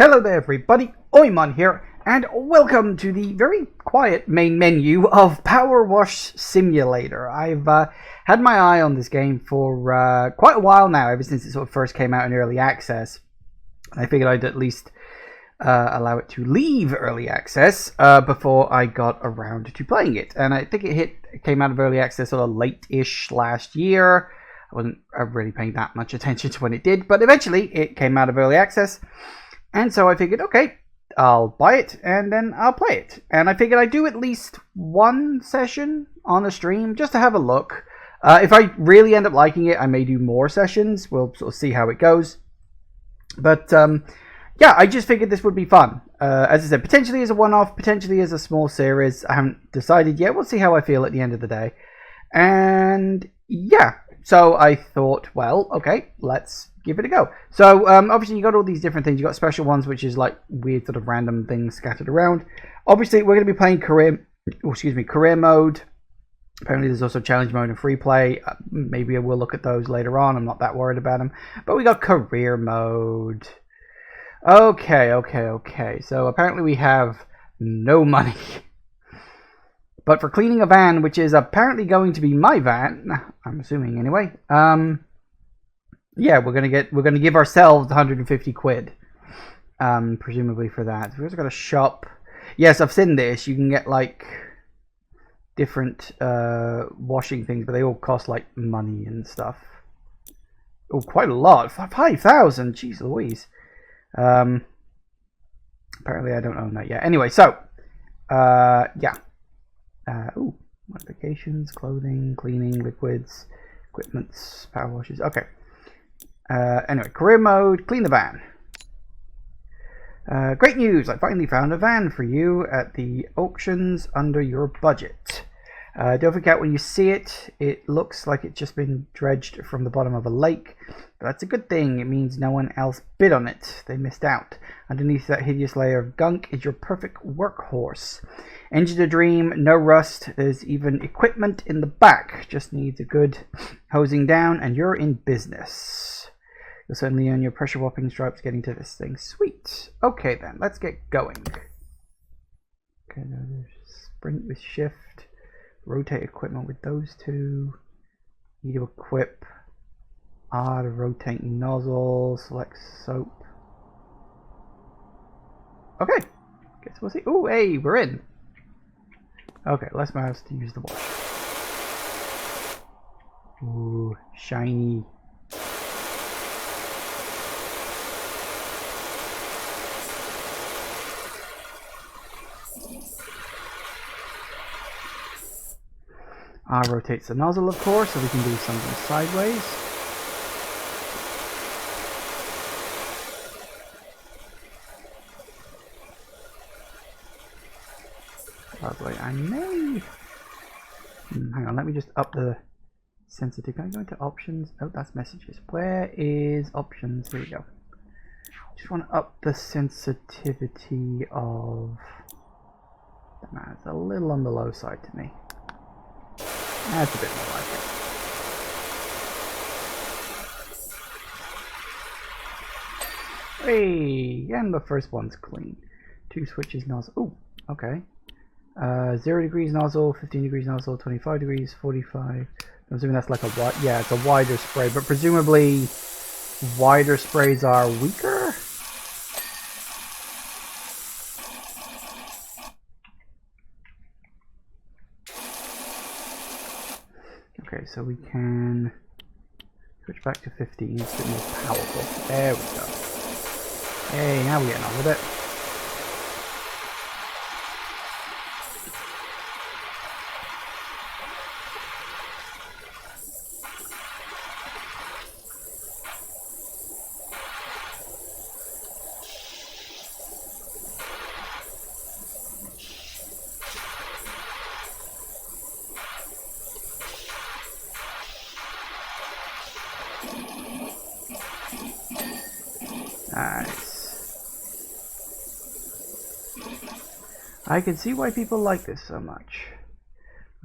Hello there everybody, Oimon here, and welcome to the very quiet main menu of PowerWash Simulator. I've had my eye on this game for quite a while now, ever since it sort of first came out in early access. I figured I'd at least allow it to leave early access before I got around to playing it. And I think it came out of early access sort of late-ish last year. I wasn't really paying that much attention to when it did, but eventually it came out of early access. And so I figured, okay, I'll buy it and then I'll play it. And I figured I'd do at least one session on the stream just to have a look. If I really end up liking it, I may do more sessions. We'll sort of see how it goes. But yeah, I just figured this would be fun. As I said, potentially as a one-off, potentially as a small series. I haven't decided yet. We'll see how I feel at the end of the day. And yeah, so I thought, well, okay, let's give it a go. So obviously you got all these different things. You got special ones, which is like weird sort of random things scattered around. Obviously we're going to be playing career mode. Apparently there's also challenge mode and free play. Maybe we'll look at those later on. I'm not that worried about them. But we got career mode. Okay. So apparently we have no money. But for cleaning a van, which is apparently going to be my van, I'm assuming anyway. Yeah, we're gonna give ourselves 150 quid, presumably for that. We've also got a shop. Yes, I've seen this. You can get like different washing things, but they all cost like money and stuff. Oh, quite a lot. 5,000. Jeez Louise. Apparently I don't own that yet. Anyway, so yeah. Ooh, modifications, clothing, cleaning, liquids, equipments, power washes. Okay. Anyway, career mode, clean the van. Great news! I finally found a van for you at the auctions under your budget. Don't forget, when you see it, it looks like it's just been dredged from the bottom of a lake. But that's a good thing. It means no one else bid on it. They missed out. Underneath that hideous layer of gunk is your perfect workhorse. Engine to dream, no rust. There's even equipment in the back. Just needs a good hosing down and you're in business. You'll certainly earn your pressure whopping stripes getting to this thing. Sweet. Okay then, let's get going. Okay, now there's sprint with shift. Rotate equipment with those two. Need to equip the rotating nozzle. Select soap. Okay. Guess we'll see. Oh, hey, we're in. Okay, less mouse to use the wash. Ooh, shiny. Rotates the nozzle, of course, so we can do something sideways. By the way, I may... hang on, let me just up the sensitivity. Can I go into options? Oh, that's messages. Where is options? Here we go. Just want to up the sensitivity of... Man, it's a little on the low side to me. That's a bit more like it. Hey, and the first one's clean. 2 switches nozzle. Oh, okay. 0 degrees nozzle, 15 degrees nozzle, 25 degrees, 45. I'm assuming that's like a wide. Yeah, it's a wider spray, but presumably wider sprays are weaker. Okay, so we can switch back to 15, it's a bit more powerful. There we go. Hey, now we're getting on with it. Nice. I can see why people like this so much.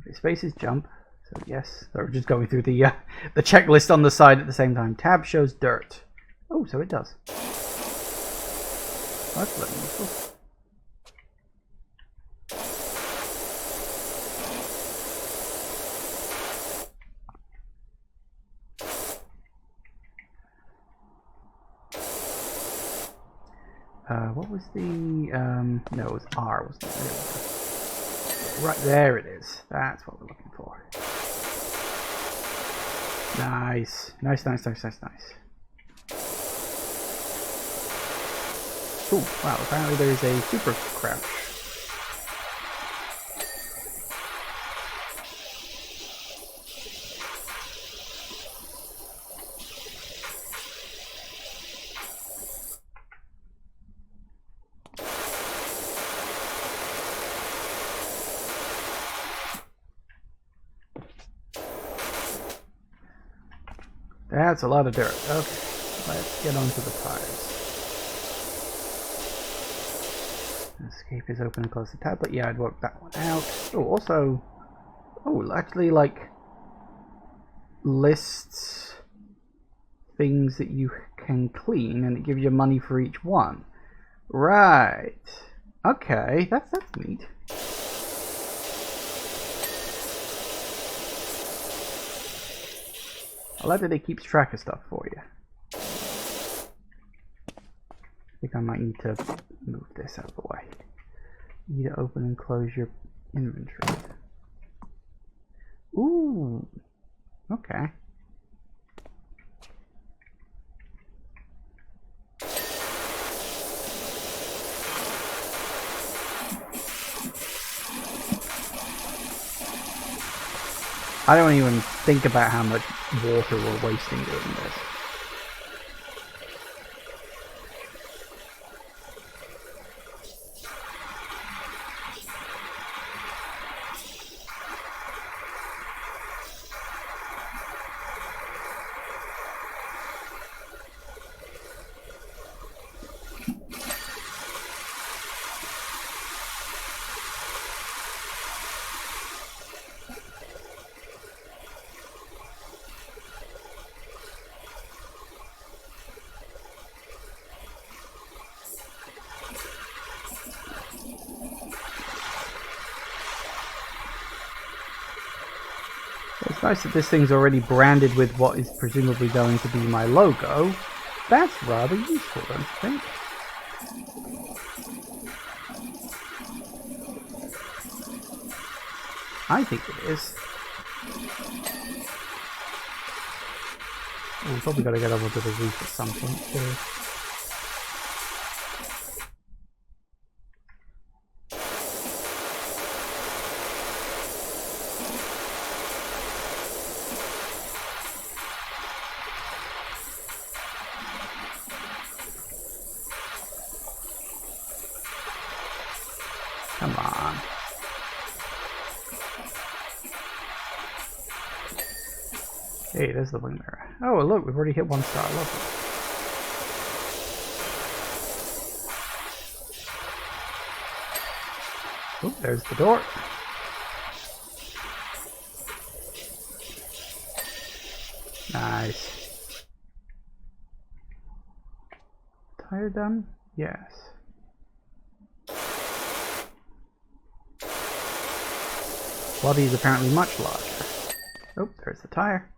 Okay, spaces jump. So yes, so we're just going through the checklist on the side at the same time. Tab shows dirt. Oh, so it does. That's bloody useful. What was the, no, it was R, wasn't it? Right, there it is. That's what we're looking for. Nice. Nice, nice, nice, nice, nice. Oh, wow, apparently there is a super crouch. That's a lot of dirt. Okay, let's get onto the tires. Escape is open and close the tablet. Yeah, I'd work that one out. Oh, also, oh, actually, like, lists things that you can clean, and it gives you money for each one. Right. Okay, that's neat. I like that it keeps track of stuff for you. I think I might need to move this out of the way. You need to open and close your inventory. Ooh. Okay. I don't even think about how much water we're wasting doing this. It's nice that this thing's already branded with what is presumably going to be my logo. That's rather useful, don't you think? I think it is. We've probably got to get over to the roof at some point too. Come on. Hey, there's the wing mirror. Oh, look, we've already hit 1 star. Lovely. Oh, there's the door. Nice. Tire done? Yes. Body is apparently much larger. Oh, there's the tire.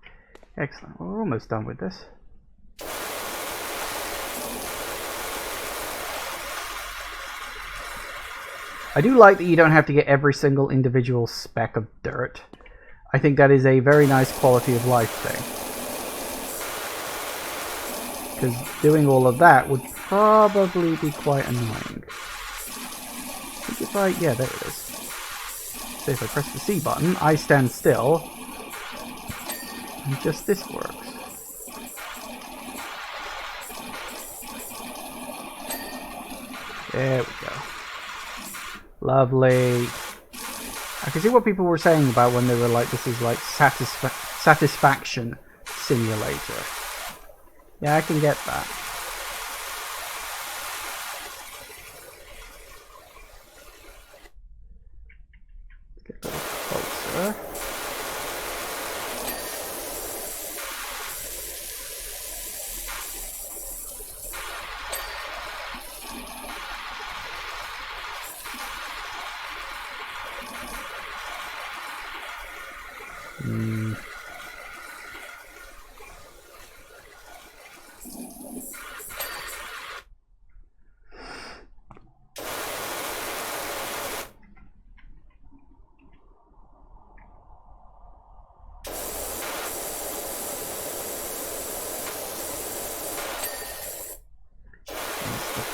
Excellent. Well, we're almost done with this. I do like that you don't have to get every single individual speck of dirt. I think that is a very nice quality of life thing. Because doing all of that would probably be quite annoying. I think if I... yeah, there it is. So if I press the C button, I stand still, and just this works. There we go. Lovely. I can see what people were saying about when they were like, this is like satisfaction simulator. Yeah, I can get that. Get a little closer.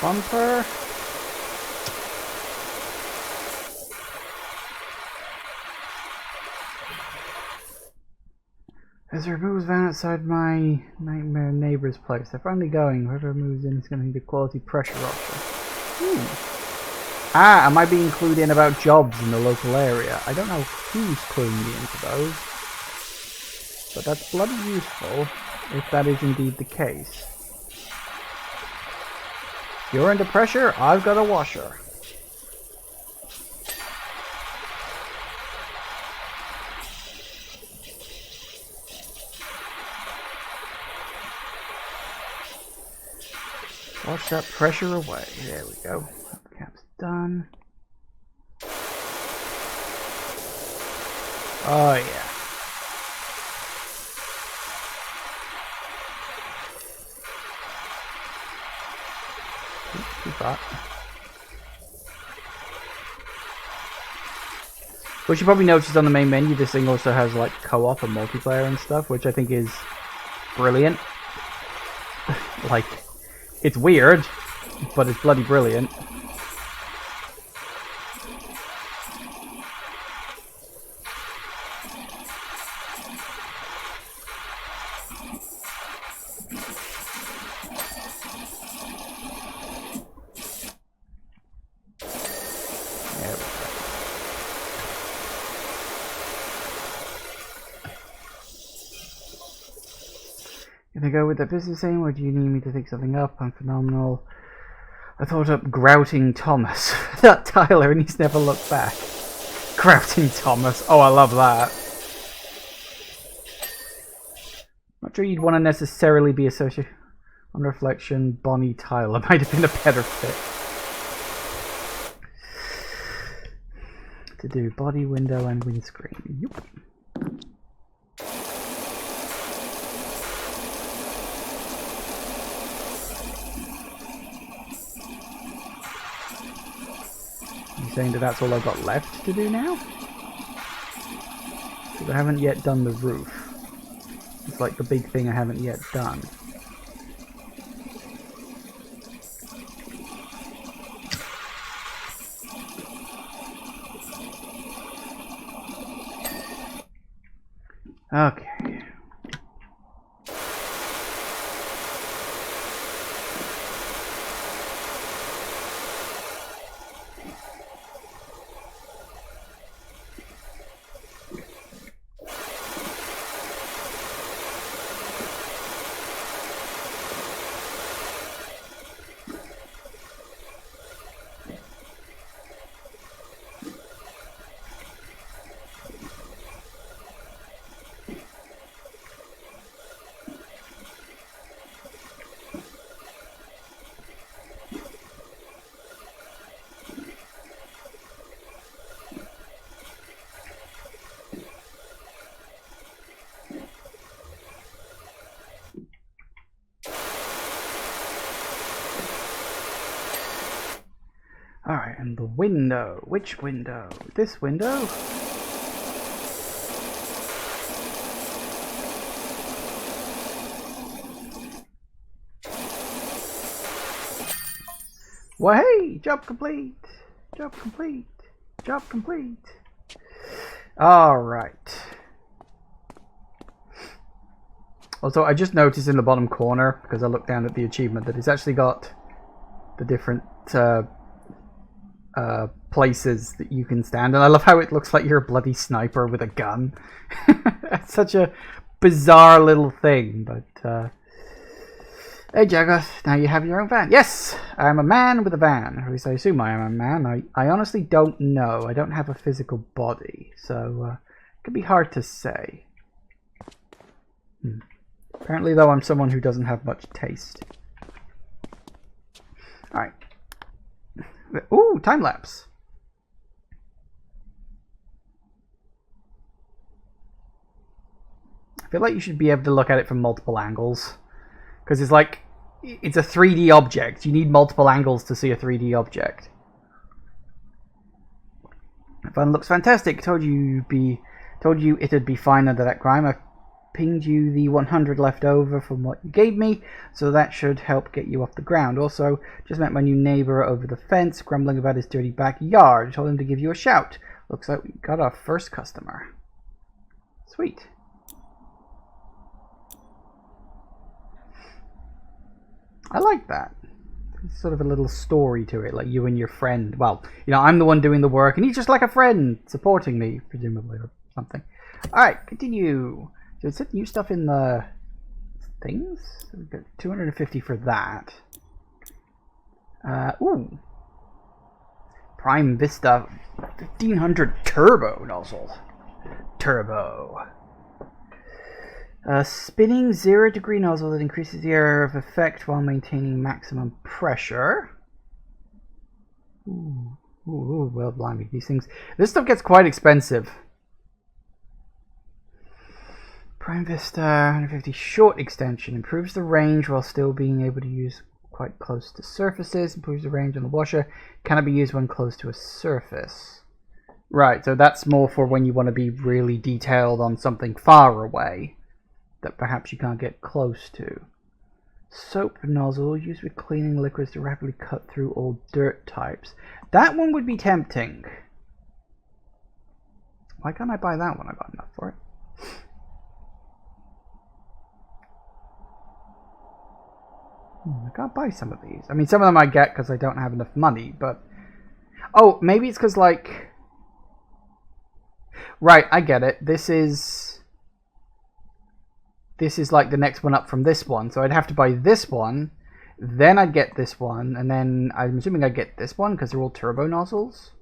bumper. As it removes van outside my nightmare neighbor's place. They're finally going. Whoever moves in is going to need a quality pressure washer. Ah, am I being clued in about jobs in the local area? I don't know who's cluing me into those. But that's bloody useful, if that is indeed the case. You're under pressure, I've got a washer. Wash that pressure away. There we go. Cap's done. Oh yeah. Which you probably noticed on the main menu, this thing also has like co-op and multiplayer and stuff, which I think is brilliant. Like, it's weird, but it's bloody brilliant. Can I go with the business name, or do you need me to think something up? I'm phenomenal. I thought up Grouting Thomas. That Tyler, and he's never looked back. Grouting Thomas. Oh, I love that. Not sure you'd want to necessarily be associated. On reflection, Bonnie Tyler might have been a better fit. To do body, window, and windscreen. Yep. Saying that that's all I've got left to do now? Because I haven't yet done the roof. It's like the big thing I haven't yet done. Okay. Alright, and the window. Which window? This window? Well, hey! Job complete! Job complete! Job complete! Alright. Also, I just noticed in the bottom corner, because I looked down at the achievement, that it's actually got the different places that you can stand, and I love how it looks like you're a bloody sniper with a gun. It's such a bizarre little thing, but hey Jagoth, now you have your own van. Yes, I'm a man with a van, or at least I assume I am a man. I honestly don't know. I don't have a physical body, so it could be hard to say. Apparently though, I'm someone who doesn't have much taste. Alright. Ooh, time lapse. I feel like you should be able to look at it from multiple angles, because it's like it's a 3D object. You need multiple angles to see a 3D object. The fun looks fantastic. Told you it'd be fine under that grime. I pinged you the 100 left over from what you gave me, so that should help get you off the ground. Also, just met my new neighbor over the fence, grumbling about his dirty backyard. I told him to give you a shout. Looks like we got our first customer. Sweet. I like that. It's sort of a little story to it, like you and your friend. Well, you know, I'm the one doing the work, and he's just like a friend supporting me, presumably, or something. Alright, continue. So it said new stuff in the things? So we've got 250 for that. Ooh. Prime Vista 1500 Turbo nozzle. Turbo. Spinning 0-degree nozzle that increases the area of effect while maintaining maximum pressure. Ooh, well, blimey, these things. This stuff gets quite expensive. Prime Vista 150 short extension improves the range while still being able to use quite close to surfaces. Improves the range on the washer. Cannot be used when close to a surface. Right, so that's more for when you want to be really detailed on something far away that perhaps you can't get close to. Soap nozzle used with cleaning liquids to rapidly cut through all dirt types. That one would be tempting. Why can't I buy that one? I got enough for it. I can't buy some of these. I mean, some of them I get because I don't have enough money, but... Oh, maybe it's because, like... Right, I get it. This is like the next one up from this one. So I'd have to buy this one, then I'd get this one, and then I'm assuming I'd get this one because they're all turbo nozzles.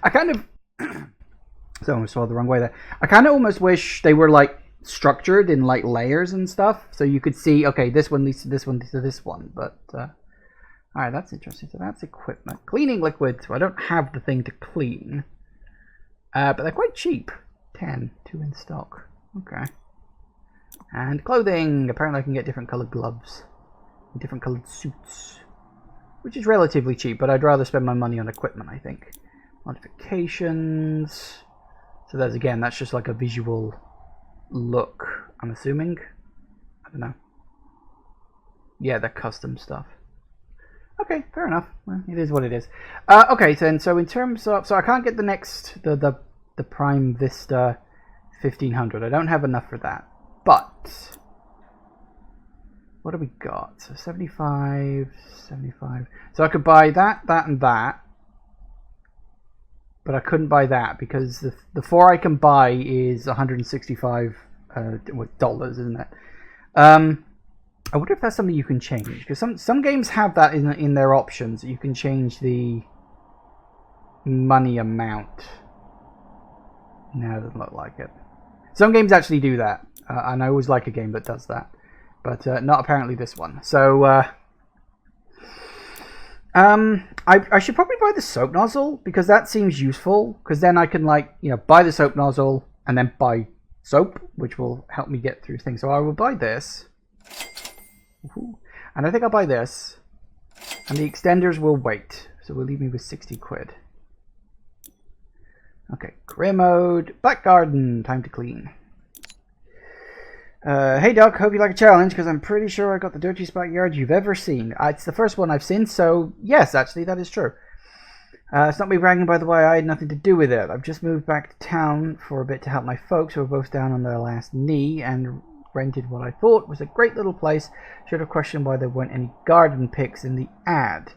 I kind of... So I almost swallowed the wrong way there. I kind of almost wish they were like structured in like layers and stuff, so you could see, okay, this one leads to this one, leads to this one. But alright, that's interesting. So that's equipment. Cleaning liquid, so I don't have the thing to clean. But they're quite cheap. 10, 2 in stock. Okay. And clothing. Apparently I can get different colored gloves. And different colored suits. Which is relatively cheap, but I'd rather spend my money on equipment, I think. Modifications. So that's, again, that's just like a visual look, I'm assuming. I don't know. Yeah, they're custom stuff. Okay, fair enough. Well, it is what it is. Okay, then, so in terms of... So I can't get the next... The Prime Vista 1500. I don't have enough for that. But... What do we got? So 75, 75... So I could buy that, that, and that. But I couldn't buy that because the 4 I can buy is $165 dollars, isn't it? I wonder if that's something you can change, because some games have that in their options. You can change the money amount. No, it doesn't look like it. Some games actually do that, and I always like a game that does that, but not apparently this one. So I should probably buy the soap nozzle, because that seems useful, because then I can, like, you know, buy the soap nozzle and then buy soap, which will help me get through things. So I will buy this. And I think I'll buy this, and the extenders will wait, so we'll leave me with 60 quid. Okay, career mode, back garden, time to clean. Hey Doc, hope you like a challenge, because I'm pretty sure I got the dirtiest backyard you've ever seen. It's the first one I've seen, so yes, actually, that is true. It's not me bragging, by the way, I had nothing to do with it. I've just moved back to town for a bit to help my folks who are both down on their last knee, and rented what I thought was a great little place. Should have questioned why there weren't any garden pics in the ad.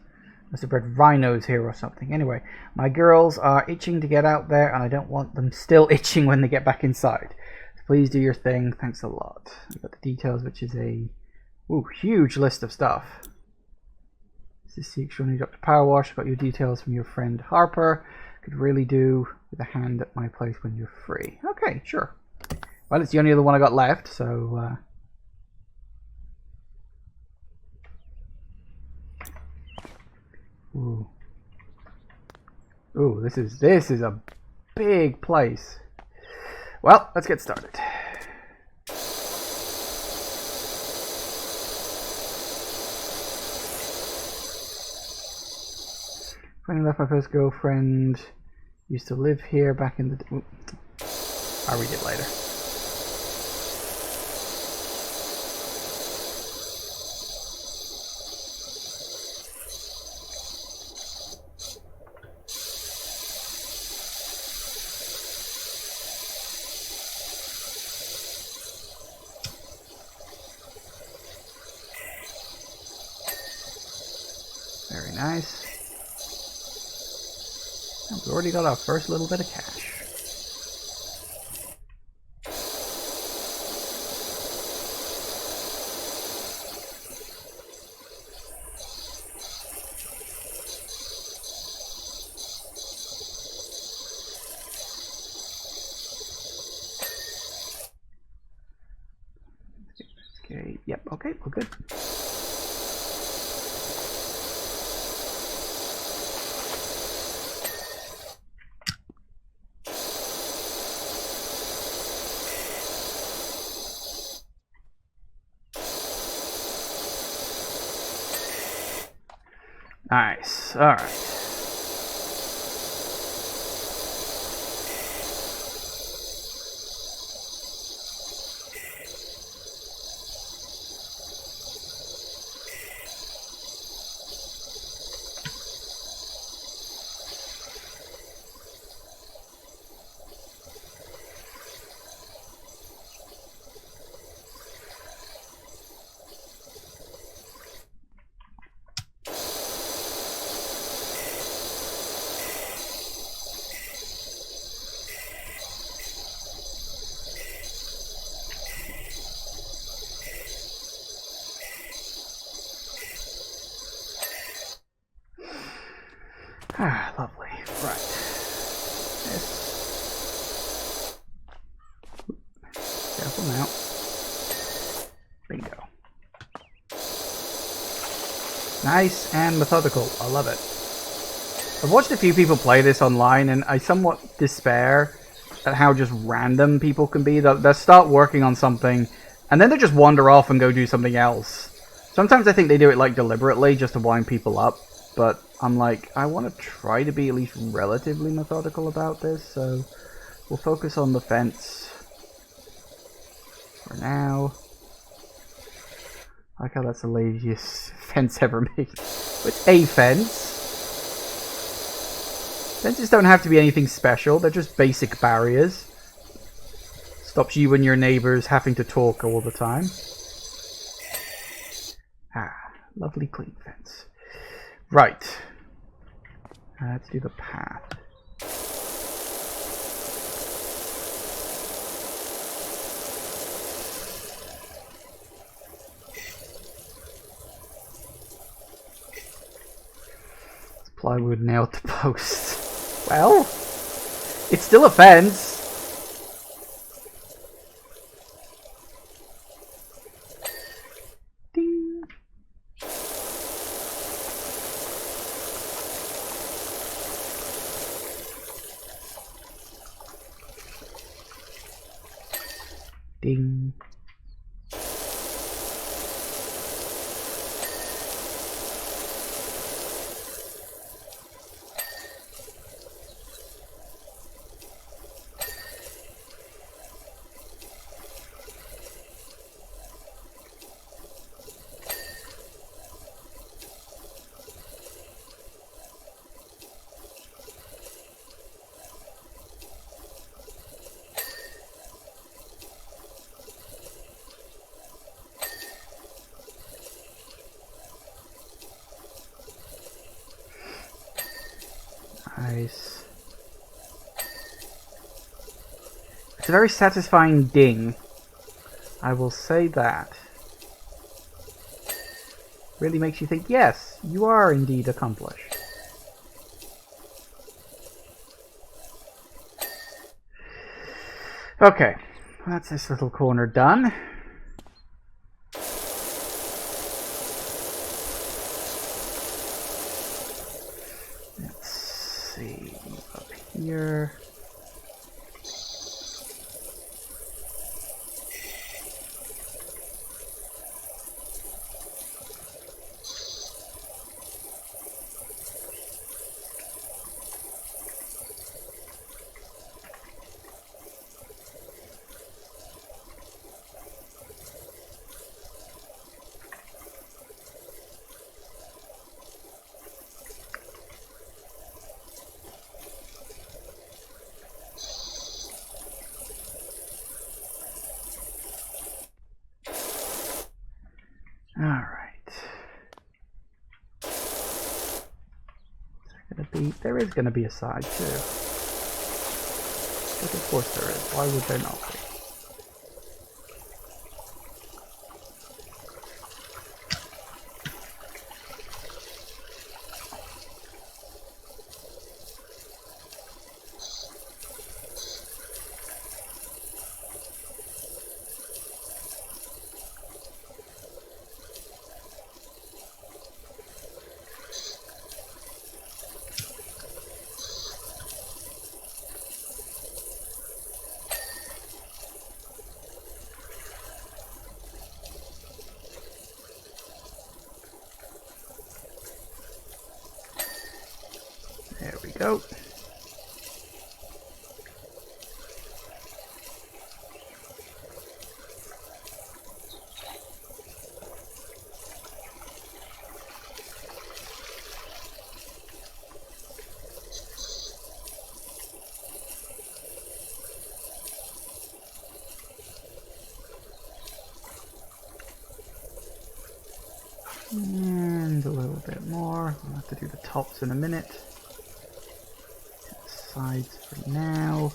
Must have bred rhinos here or something. Anyway, my girls are itching to get out there, and I don't want them still itching when they get back inside. So please do your thing. Thanks a lot. I've got the details, which is a huge list of stuff. This is the extraordinary Dr. PowerWash. Got your details from your friend Harper. Could really do with a hand at my place when you're free. Okay, sure. Well, it's the only other one I got left, so... Ooh, this is a big place. Well, let's get started. Funny enough, my first girlfriend used to live here back in the... I'll read it later. nice. Oh, we've already got our first little bit of cash. Okay, yep, okay, we're good. Nice, alright. Ah, lovely. Right. Yes. Careful now. Bingo. Nice and methodical. I love it. I've watched a few people play this online, and I somewhat despair at how just random people can be. They'll start working on something, and then they just wander off and go do something else. Sometimes I think they do it like deliberately, just to wind people up, but I'm like, I want to try to be at least relatively methodical about this, so we'll focus on the fence for now. I like how that's the laziest fence ever made. It's a fence. Fences don't have to be anything special, they're just basic barriers. Stops you and your neighbors having to talk all the time. Ah, lovely clean fence. Right. Let's do the path. It's plywood nailed to post. Well, it's still a fence. Ding. Ding. Nice. It's a very satisfying ding. I will say that. Really makes you think, yes, you are indeed accomplished. Okay, that's this little corner done. Let's see, up here. There is gonna be a side too. But of course there is. Why would there not be? There we go. And a little bit more. I'll have to do the tops in a minute. Sides for now.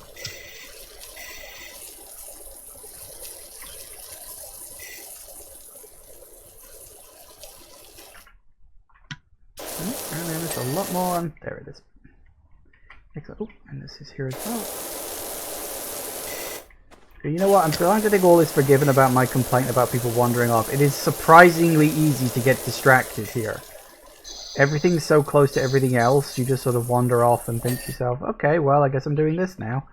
And then there's a lot more on. There it is. Oh, and this is here as well. You know what? I'm trying to take all this forgiven about my complaint about people wandering off. It is surprisingly easy to get distracted here. Everything's so close to everything else, you just sort of wander off and think to yourself, okay, well, I guess I'm doing this now.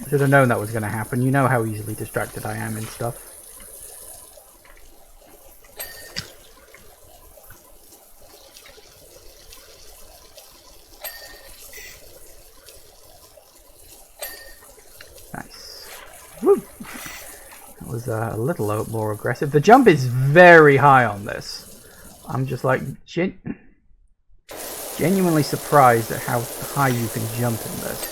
I should have known that was going to happen. You know how easily distracted I am and stuff. Woo. That was a little more aggressive. The jump is very high on this. I'm just like genuinely surprised at how high you can jump in this.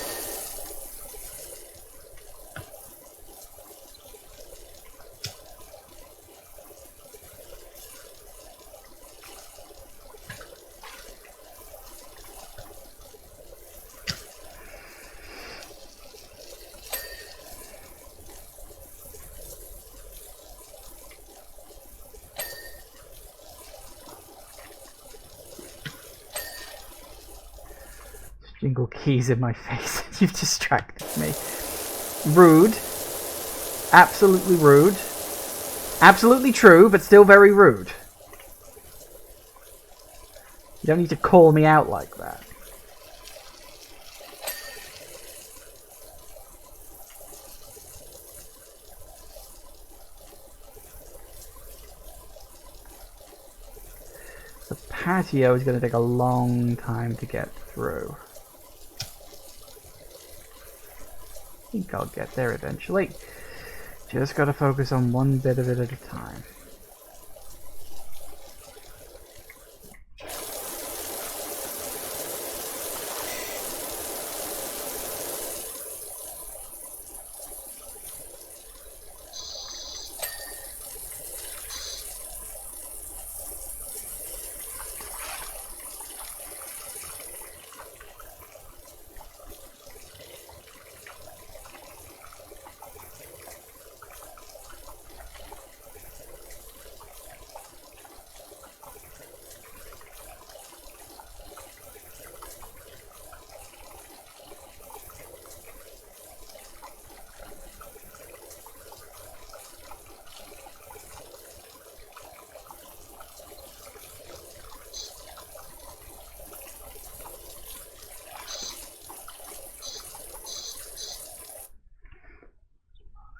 Jingle keys in my face. You've distracted me. Rude. Absolutely rude. Absolutely true, but still very rude. You don't need to call me out like that. The patio is going to take a long time to get through. I think I'll get there eventually. Just gotta focus on one bit of it at a time.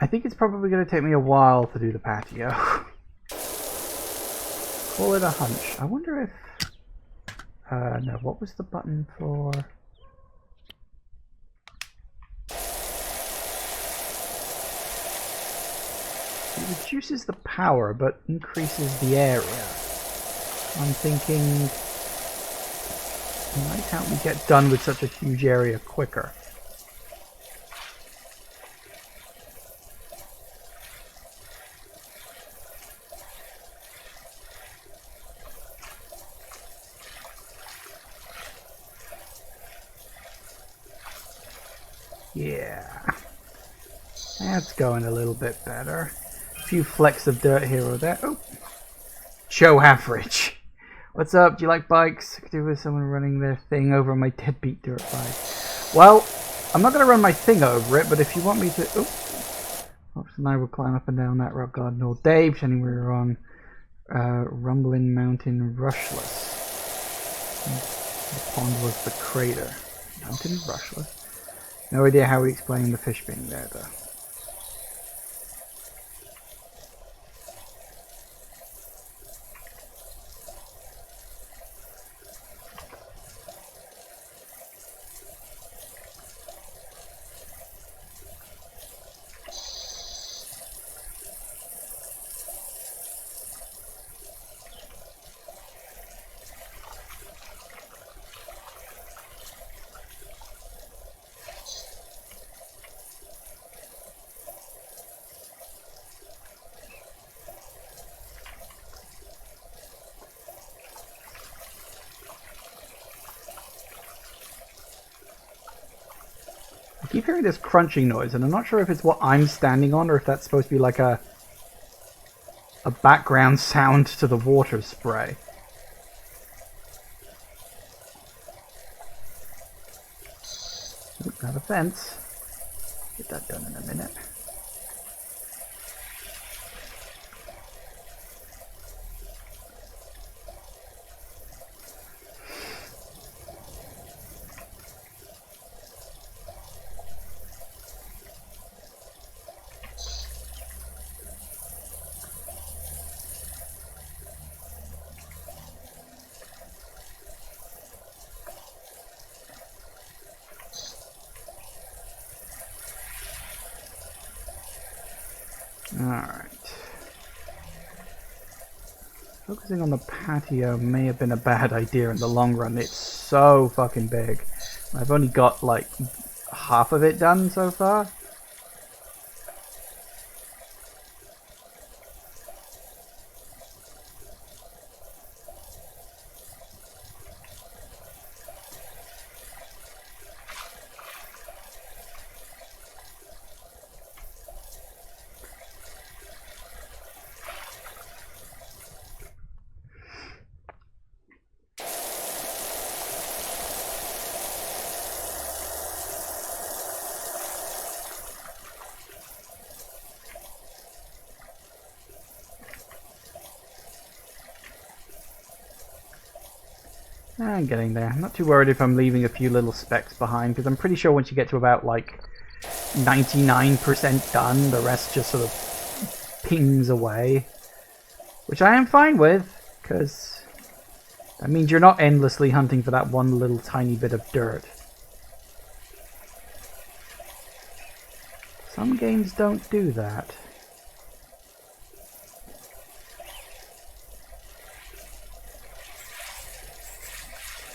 I think it's probably going to take me a while to do the patio. Call it a hunch. I wonder if... no, what was the button for... It reduces the power, but increases the area. I'm thinking... It might help me get done with such a huge area quicker. Yeah, that's going a little bit better. A few flecks of dirt here or there. Oh, Joe Average. What's up? Do you like bikes? I could do with someone running their thing over my deadbeat dirt bike. Well, I'm not going to run my thing over it, but if you want me to... Oops, and I will climb up and down that rock garden all day, pretending we were on Rumbling Mountain Rushless. The pond was the crater. Mountain Rushless. No idea how we explain the fish being there, though. I keep hearing this crunching noise, and I'm not sure if it's what I'm standing on or if that's supposed to be like a background sound to the water spray. Oop, not a fence. Get that done in a minute. Alright. Focusing on the patio may have been a bad idea in the long run. It's so fucking big. I've only got like half of it done so far. I'm getting there. I'm not too worried if I'm leaving a few little specks behind, because I'm pretty sure once you get to about like 99% done, the rest just sort of pings away. Which I am fine with, because that means you're not endlessly hunting for that one little tiny bit of dirt. Some games don't do that.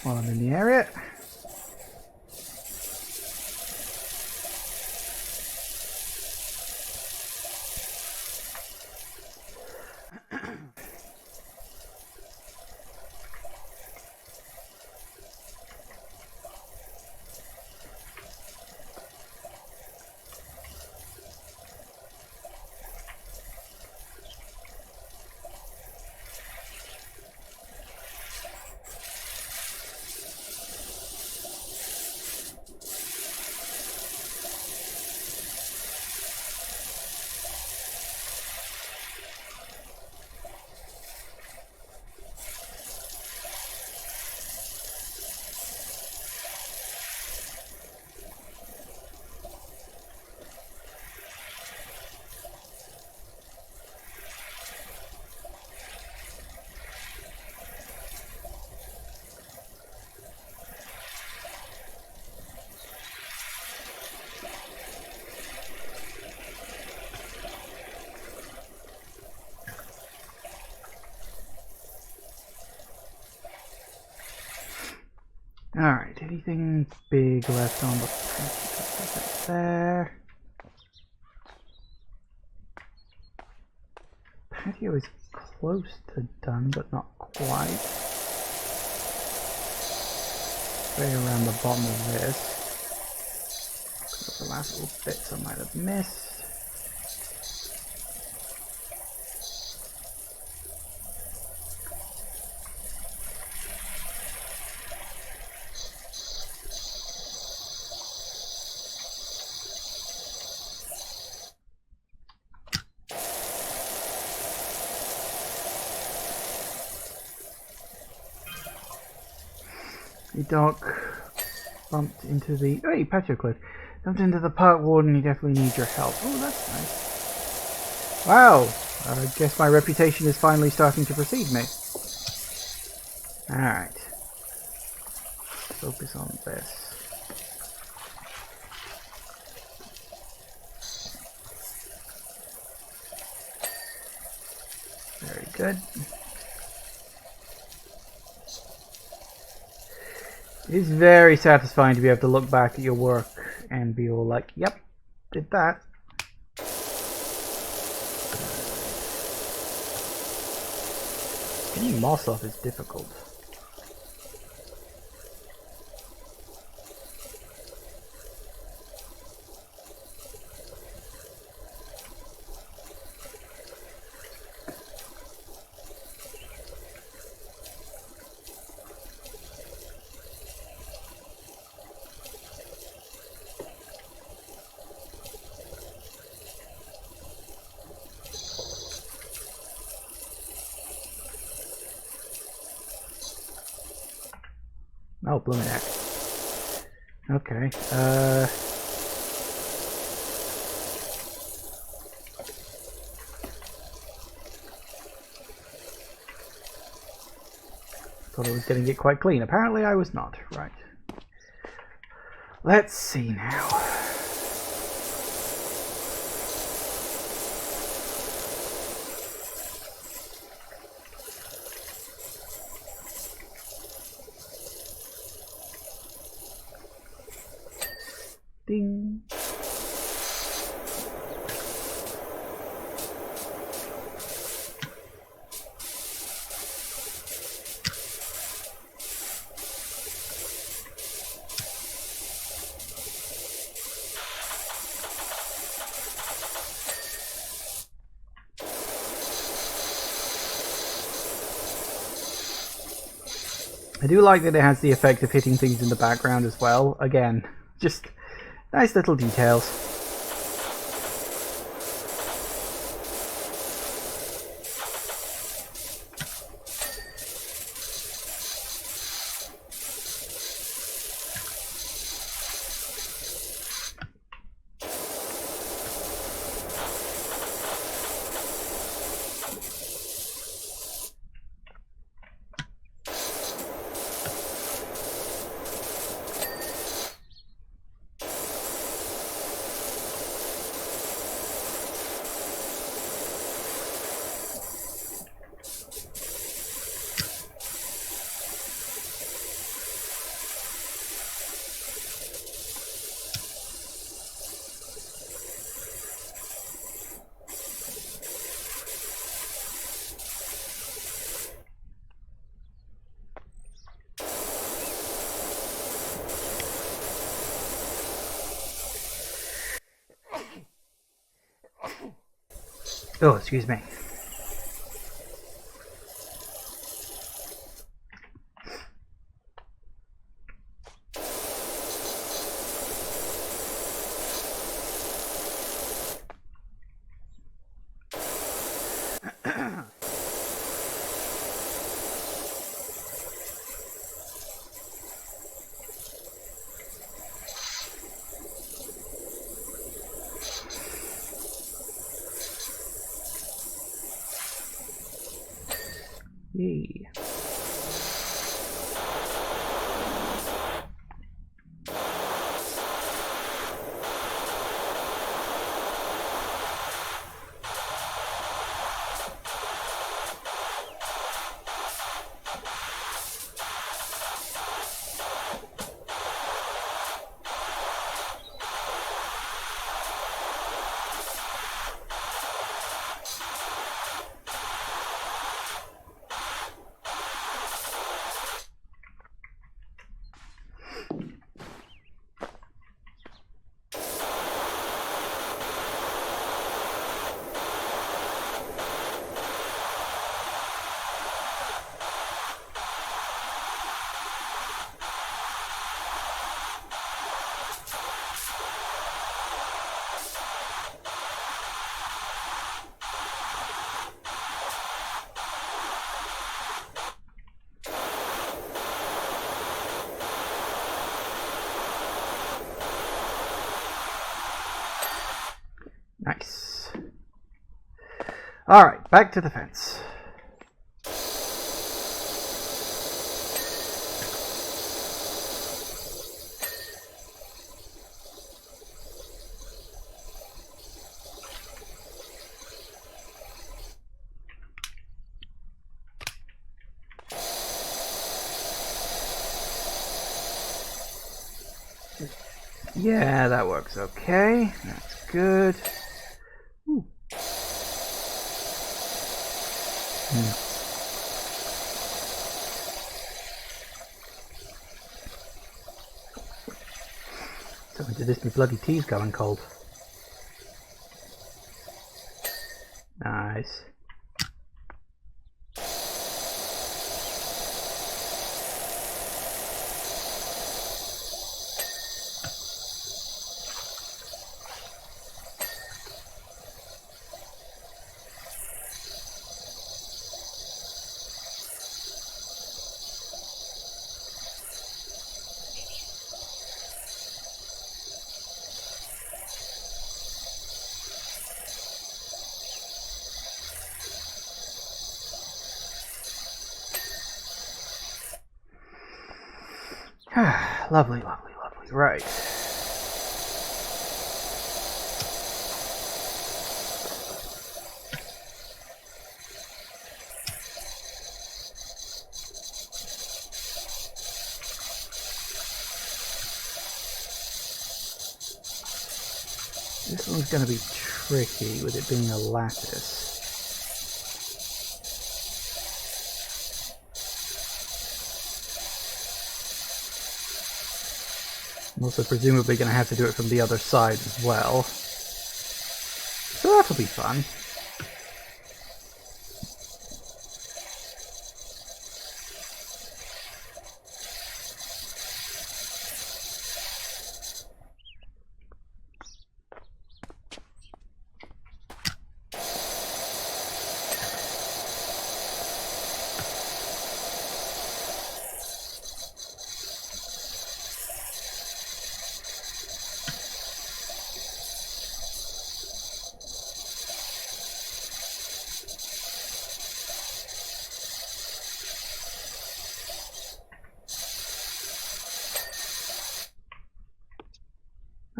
While I'm in the area. Alright, anything big left on the patio? There. Patio is close to done, but not quite. Right around the bottom of this. The last little bits I might have missed. The dog bumped into the... Hey, patio cliff. Bumped into the park warden, he definitely needs your help. Oh, that's nice. Wow, I guess my reputation is finally starting to precede me. Alright. Focus on this. Very good. It is very satisfying to be able to look back at your work and be all like, yep, did that. Getting moss off is difficult. Oh, blooming heck. Okay, thought I was getting it quite clean. Apparently I was not. Right. Let's see now. Ding. I do like that it has the effect of hitting things in the background as well. Again, just nice little details. Oh, excuse me. Yay. Alright, back to the fence. Yeah, that works okay. That's good. Ooh. So into this, my bloody tea's going cold. Nice. Lovely, lovely, lovely. Right. This one's going to be tricky with it being a lattice. I'm also presumably going to have to do it from the other side as well. So that'll be fun.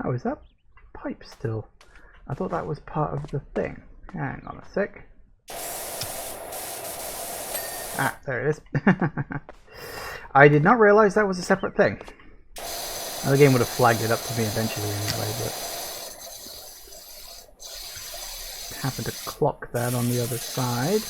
Oh, is that pipe still? I thought that was part of the thing. Hang on a sec. Ah, there it is. I did not realize that was a separate thing. Now, the game would have flagged it up to me eventually anyway, but happened to clock that on the other side.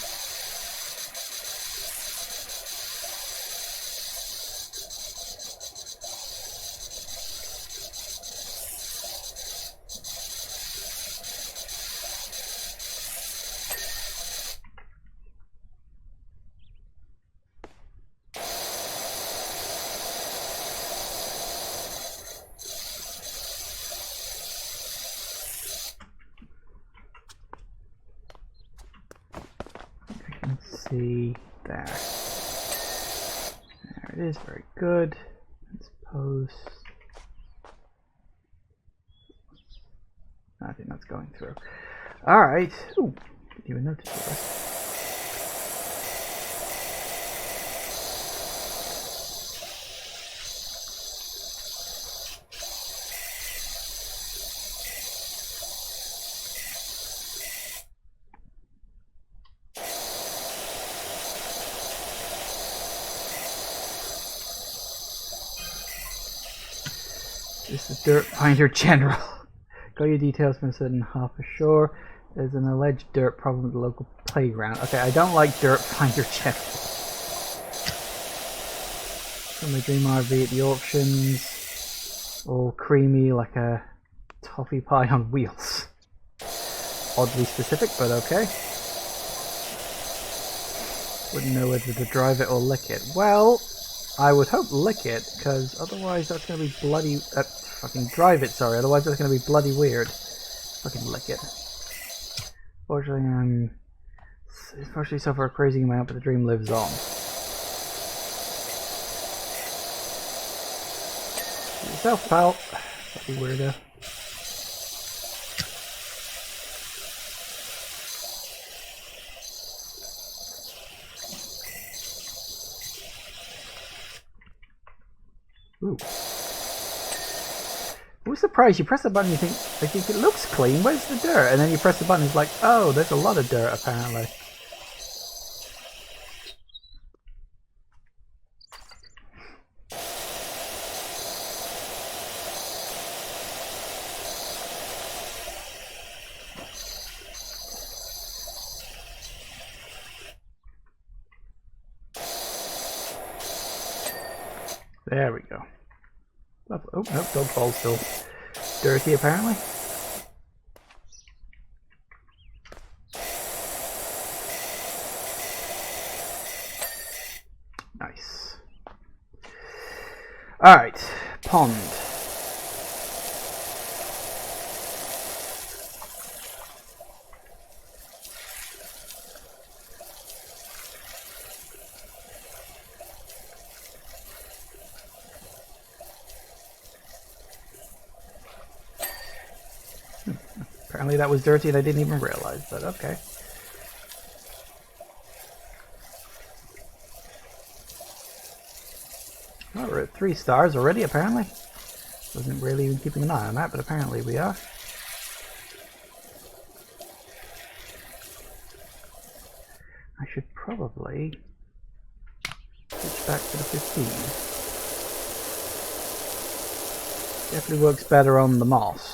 See there. There it is, very good. Let's post. I think that's going through. Alright. Ooh, didn't even notice that. This is Dirt Finder General. Got your details from a certain half ashore. There's an alleged dirt problem at the local playground. Okay, I don't like Dirt Finder General. From the Dream RV at the auctions. All creamy like a toffee pie on wheels. Oddly specific, but okay. Wouldn't know whether to drive it or lick it. Well, I would hope lick it, because otherwise that's going to be bloody... fucking drive it, sorry. Otherwise that's going to be bloody weird. Fucking lick it. Fortunately, unfortunately suffer a crazy amount, but the dream lives on. Do yourself, pal. Bloody weirdo. Ooh. I was surprised. You press the button, you think, it looks clean. Where's the dirt? And then you press the button, it's like, oh, there's a lot of dirt apparently. There we go. Oh, no, dodgeball's still dirty apparently. Nice. Alright, pond. Apparently that was dirty and I didn't even realize, but okay. Oh, we're at 3 stars already, apparently. Wasn't really even keeping an eye on that, but apparently we are. I should probably switch back to the 15. Definitely works better on the moss.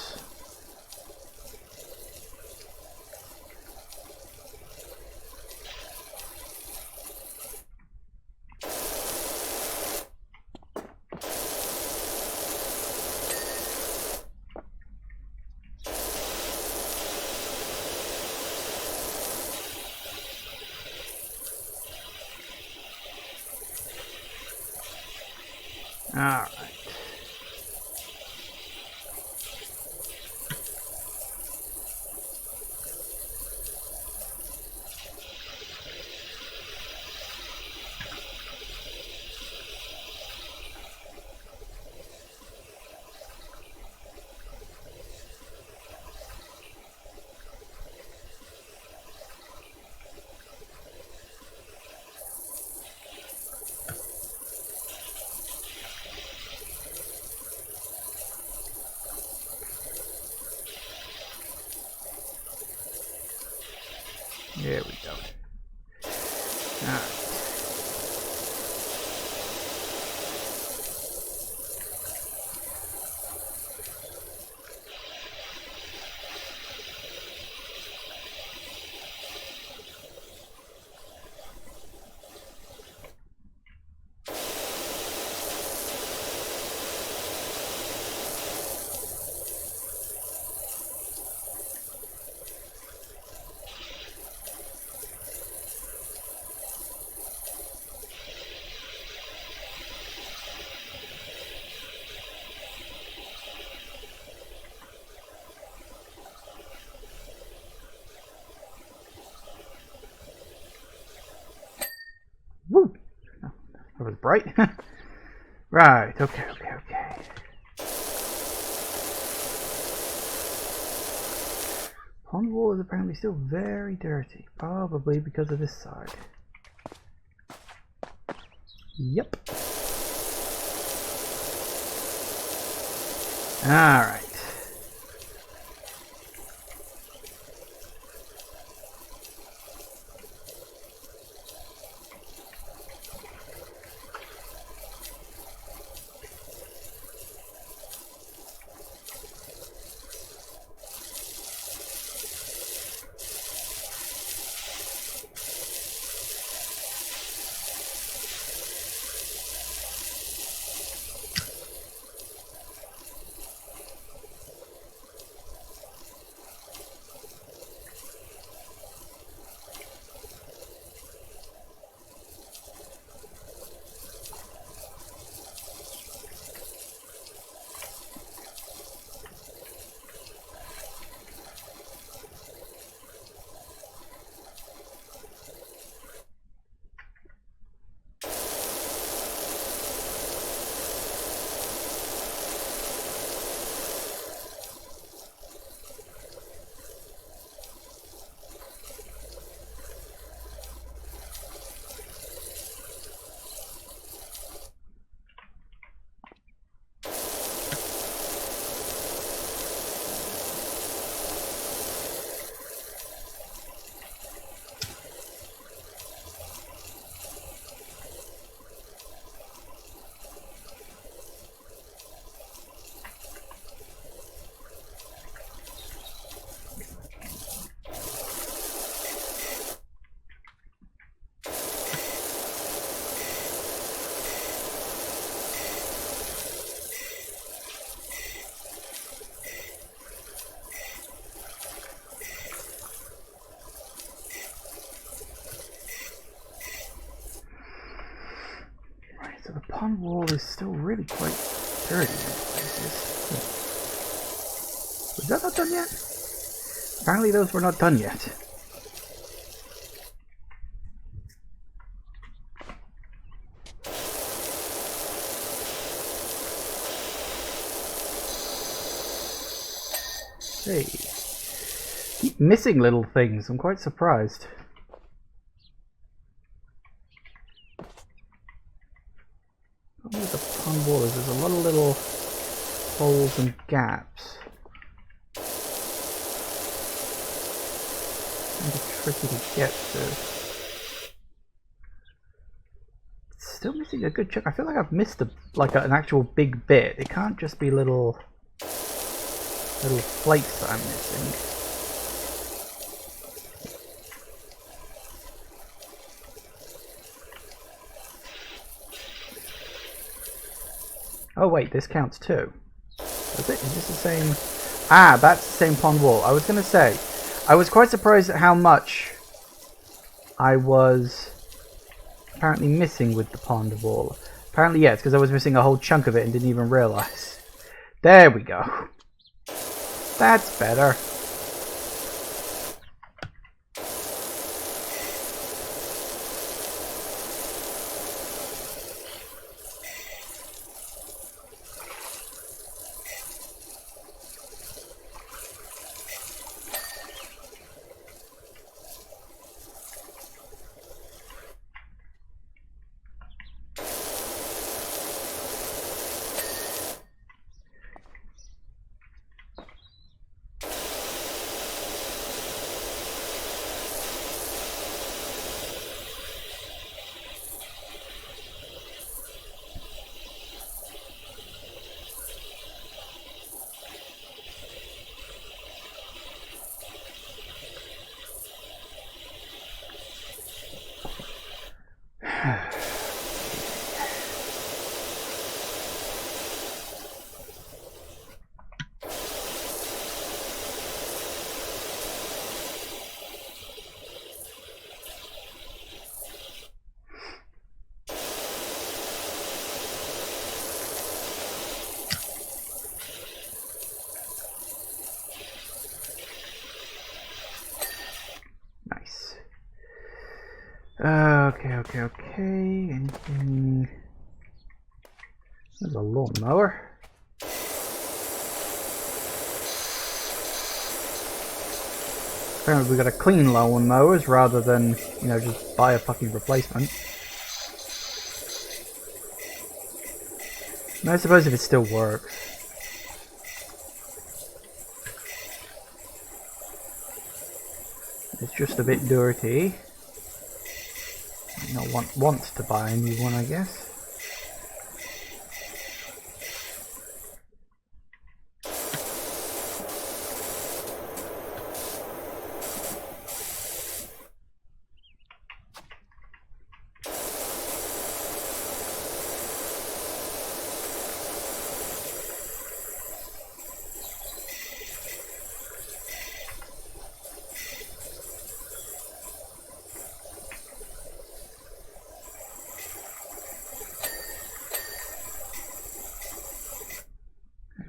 Alright. There we go. Alright. Woo! Oh, that was bright. Right, okay. Pond wall is apparently still very dirty, probably because of this side. Yep. Alright. pond wall is still really quite dirty in places. Was that not done yet? Apparently those were not done yet. Hey. Keep missing little things. I'm quite surprised. With the pond wall is there's a lot of little holes and gaps. Kind of tricky to get to. Still missing a good chunk. I feel like I've missed an actual big bit. It can't just be little flakes that I'm missing. Oh wait, this counts too. Is it? Is this the same? Ah, that's the same pond wall. I was going to say, I was quite surprised at how much I was apparently missing with the pond wall. Apparently, yes, because I was missing a whole chunk of it and didn't even realise. There we go. That's better. Okay. Anything? There's a lawnmower. Apparently we gotta clean lawnmowers rather than, you know, just buy a fucking replacement. And I suppose if it still works. It's just a bit dirty. You know, wants to buy a new one, I guess.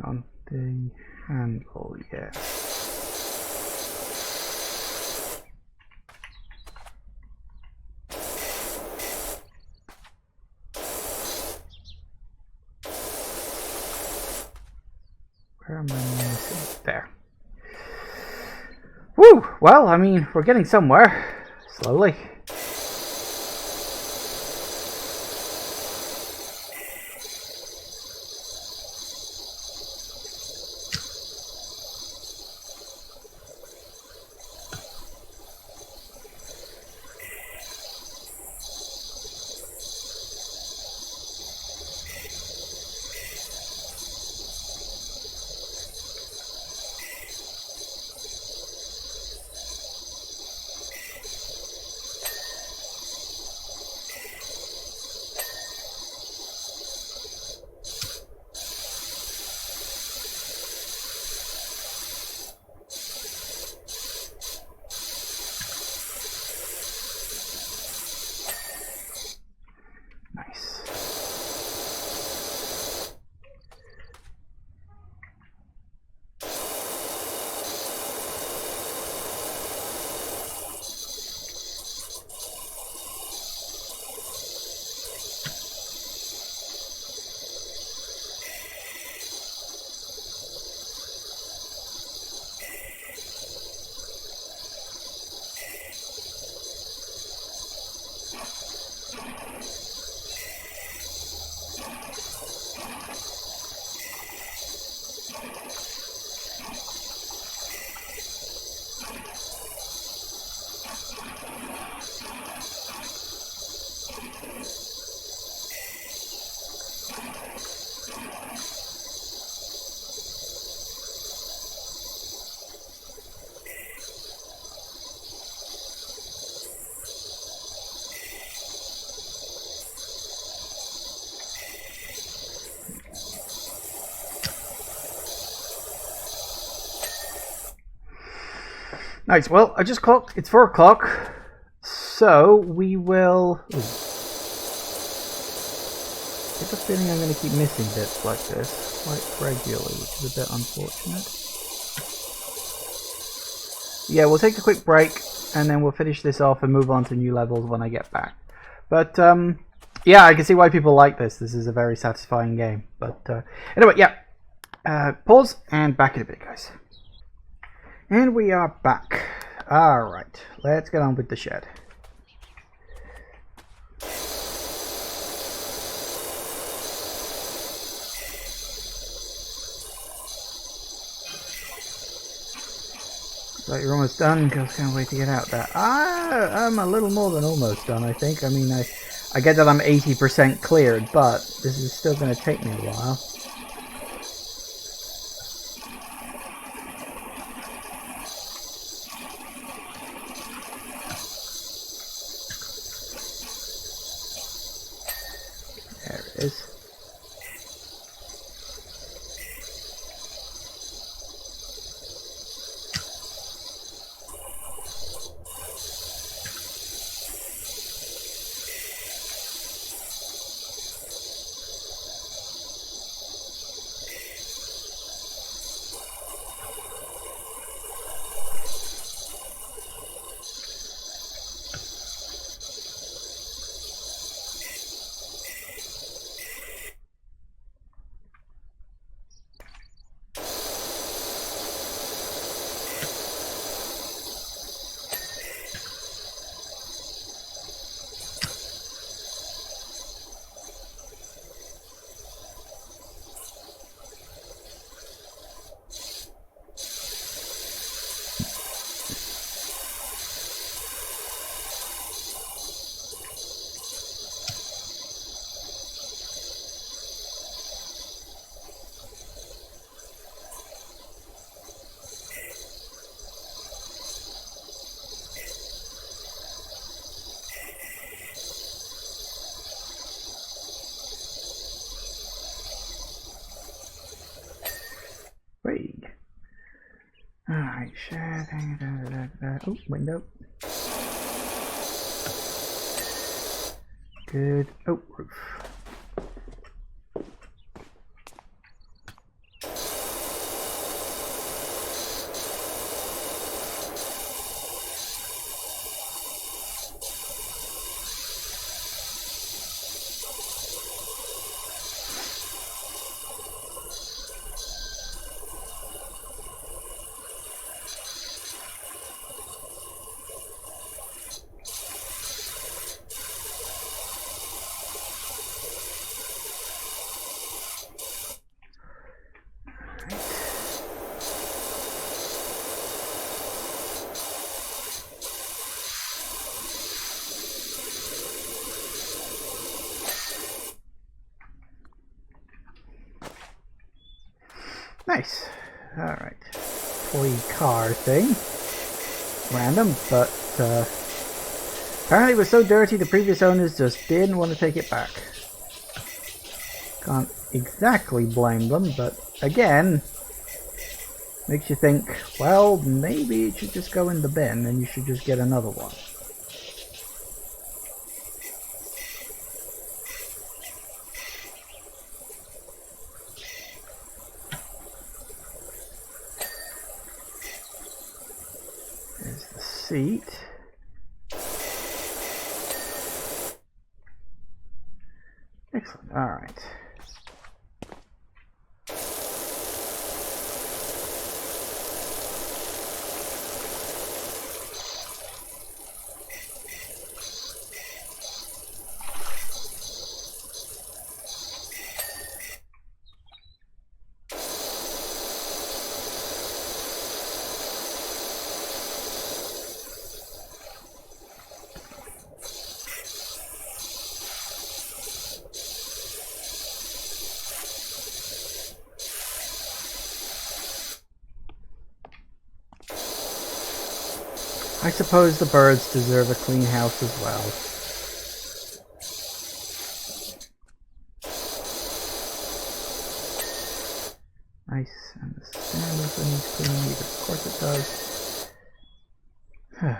On the handle, yeah. Where am I missing? There. Woo! Well, I mean, we're getting somewhere. Slowly. Nice. Well, I just clocked. It's 4 o'clock. So we will... Ooh. I get the feeling I'm going to keep missing bits like this quite regularly, which is a bit unfortunate. Yeah, we'll take a quick break and then we'll finish this off and move on to new levels when I get back. But yeah, I can see why people like this. This is a very satisfying game. But anyway, yeah. Pause and back in a bit, guys. And we are back. Alright, let's get on with the shed. Like you're almost done, because can't wait to get out there. I'm a little more than almost done, I think. I mean, I get that I'm 80% cleared, but this is still going to take me a while. There it is. Wait. Alright, shed. Oh, window. Good. Oh, roof. Nice. Alright. Toy car thing. Random, but apparently it was so dirty the previous owners just didn't want to take it back. Can't exactly blame them, but again, makes you think, well, maybe it should just go in the bin and you should just get another one. Seat. Excellent. All right. I suppose the birds deserve a clean house as well. Nice, and the stand also needs cleaning, because of course it does. Mm.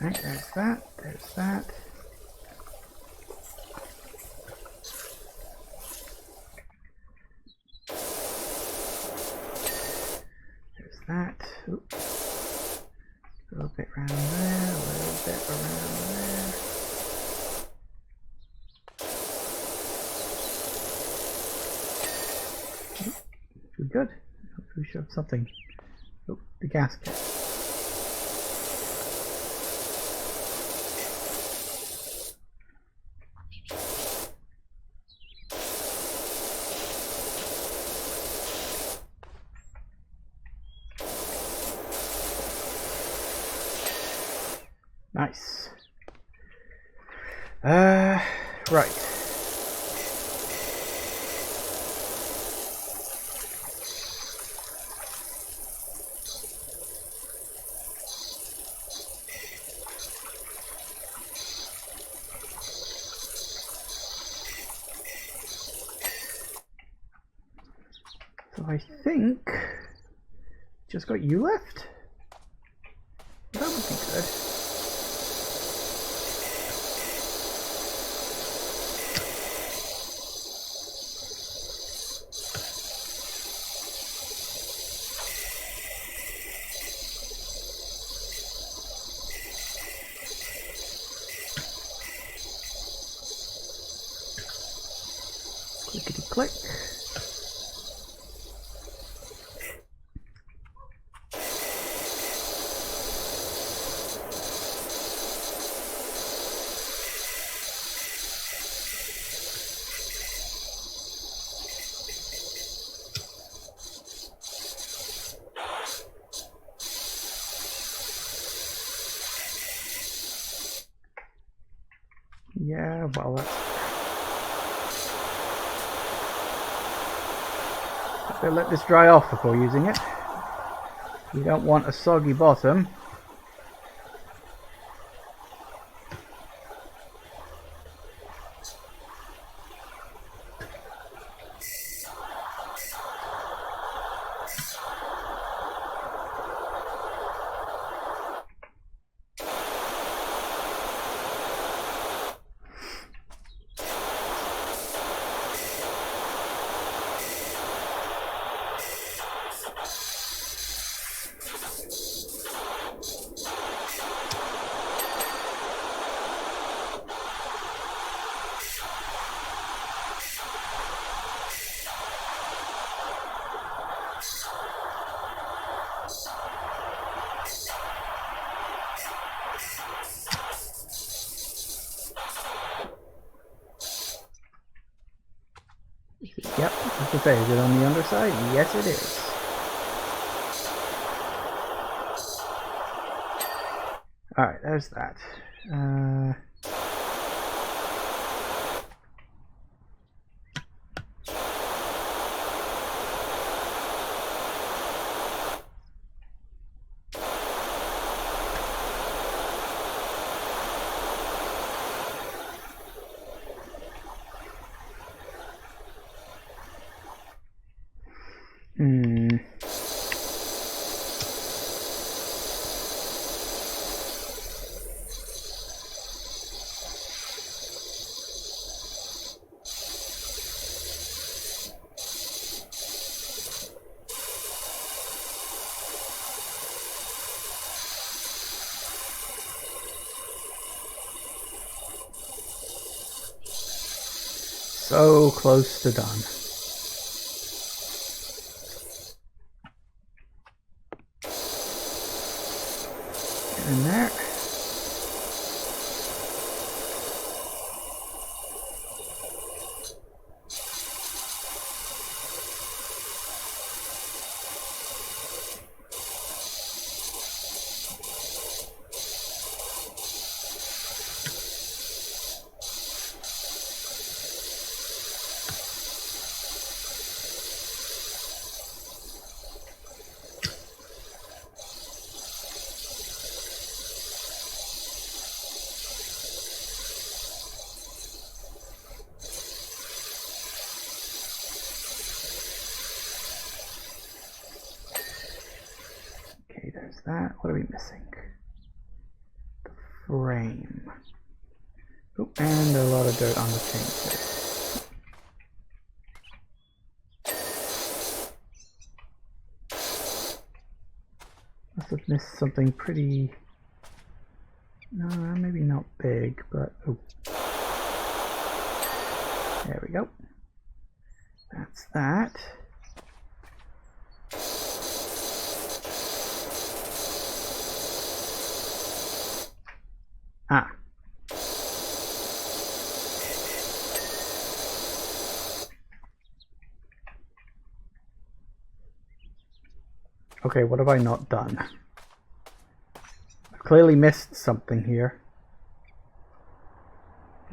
Right, there's that, there's that. There's that. Oops. A little bit around there, a little bit around there. We're good. Hopefully we should have something. Oh, the gasket. Nice. Right. So I think just got you left. That would be good. Clickety click. Yeah, well, better let this dry off before using it. You don't want a soggy bottom. Yep, as I say, is it on the underside? Yes, it is. Alright, there's that. So close to done. Get in there. That. What are we missing? The frame. Oh, and a lot of dirt on the chain. Must have missed something pretty... No, maybe not big, but... Oh. There we go. That's that. Ah. Okay, what have I not done? I've clearly missed something here.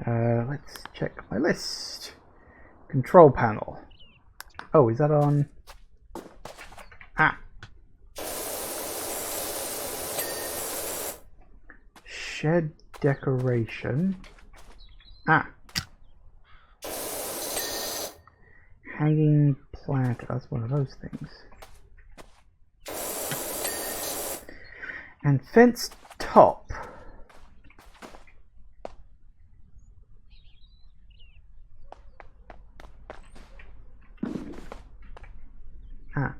Let's check my list. Control panel. Oh, is that on? Ah. Shed decoration. Ah. Hanging plant. That's one of those things. And fenced top. Ah.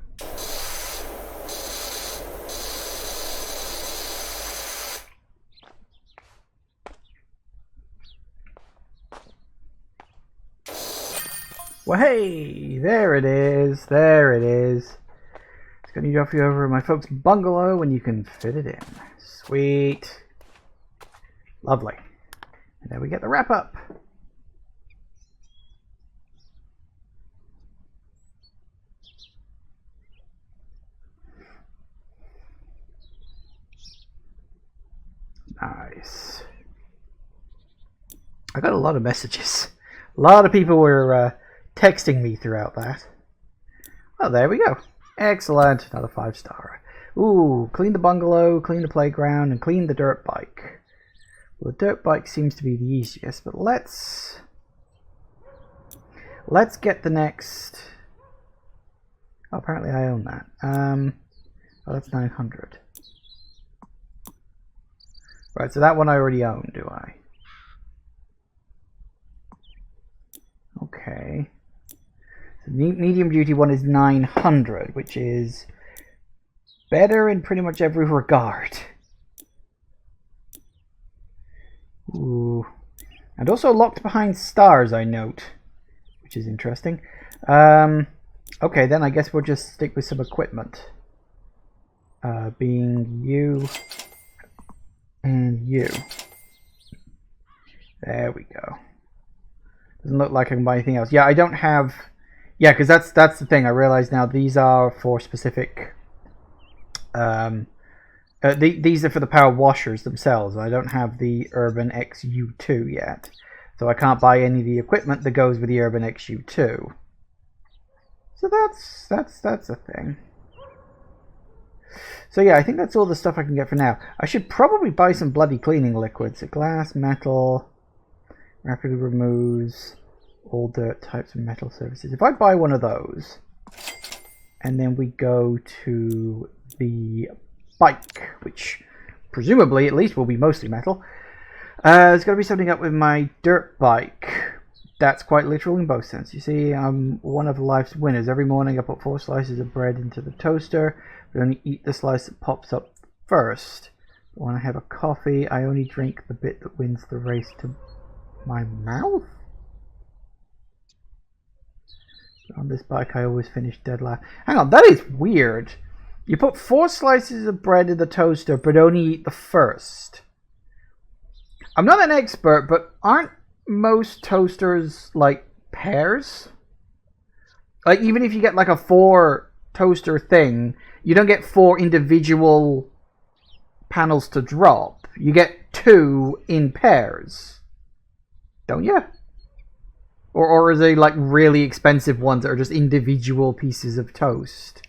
Well, hey, there it is. There it is. It's going to drop you over to my folks' bungalow and you can fit it in. Sweet. Lovely. And there we get the wrap up. Nice. I got a lot of messages. A lot of people were texting me throughout that. Oh, there we go. Excellent. Another 5-star. Ooh, clean the bungalow, clean the playground, and clean the dirt bike. Well, the dirt bike seems to be the easiest, but let's get the next... Oh, apparently I own that. Oh, that's 900. Right, so that one I already own, do I? Okay. So the medium duty one is 900, which is better in pretty much every regard. Ooh. And also locked behind stars, I note, which is interesting. Okay, then I guess we'll just stick with some equipment. Being you and you. There we go. Doesn't look like I can buy anything else. Yeah, I don't have Yeah, because that's the thing. I realize now these are for specific. These are for the power washers themselves. I don't have the Urban XU2 yet, so I can't buy any of the equipment that goes with the Urban XU2. So that's a thing. So yeah, I think that's all the stuff I can get for now. I should probably buy some bloody cleaning liquids. Glass, metal, rapidly removes all dirt types of metal surfaces. If I buy one of those, and then we go to the bike, which presumably at least will be mostly metal. There's got to be something up with my dirt bike. That's quite literal in both sense. You see, I'm one of life's winners. Every morning I put 4 slices of bread into the toaster, but only eat the slice that pops up first. But when I have a coffee, I only drink the bit that wins the race to my mouth. On this bike I always finish dead last. Hang on, that is weird. You put 4 slices of bread in the toaster, but only eat the first. I'm not an expert, but aren't most toasters like pairs? Like, even if you get like a 4 toaster thing, you don't get 4 individual panels to drop. You get 2 in pairs. Don't you? Or are they like really expensive ones that are just individual pieces of toast?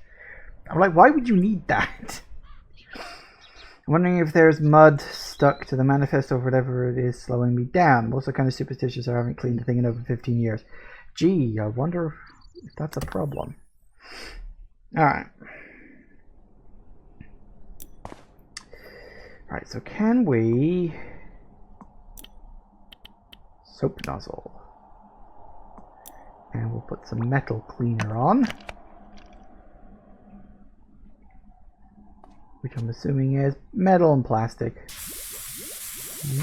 I'm like, why would you need that? I'm wondering if there's mud stuck to the manifest or whatever it is slowing me down. I'm also kind of superstitious. I haven't cleaned the thing in over 15 years. Gee, I wonder if that's a problem. Alright. Alright, so can we... Soap nozzle. And we'll put some metal cleaner on. Which I'm assuming is metal and plastic.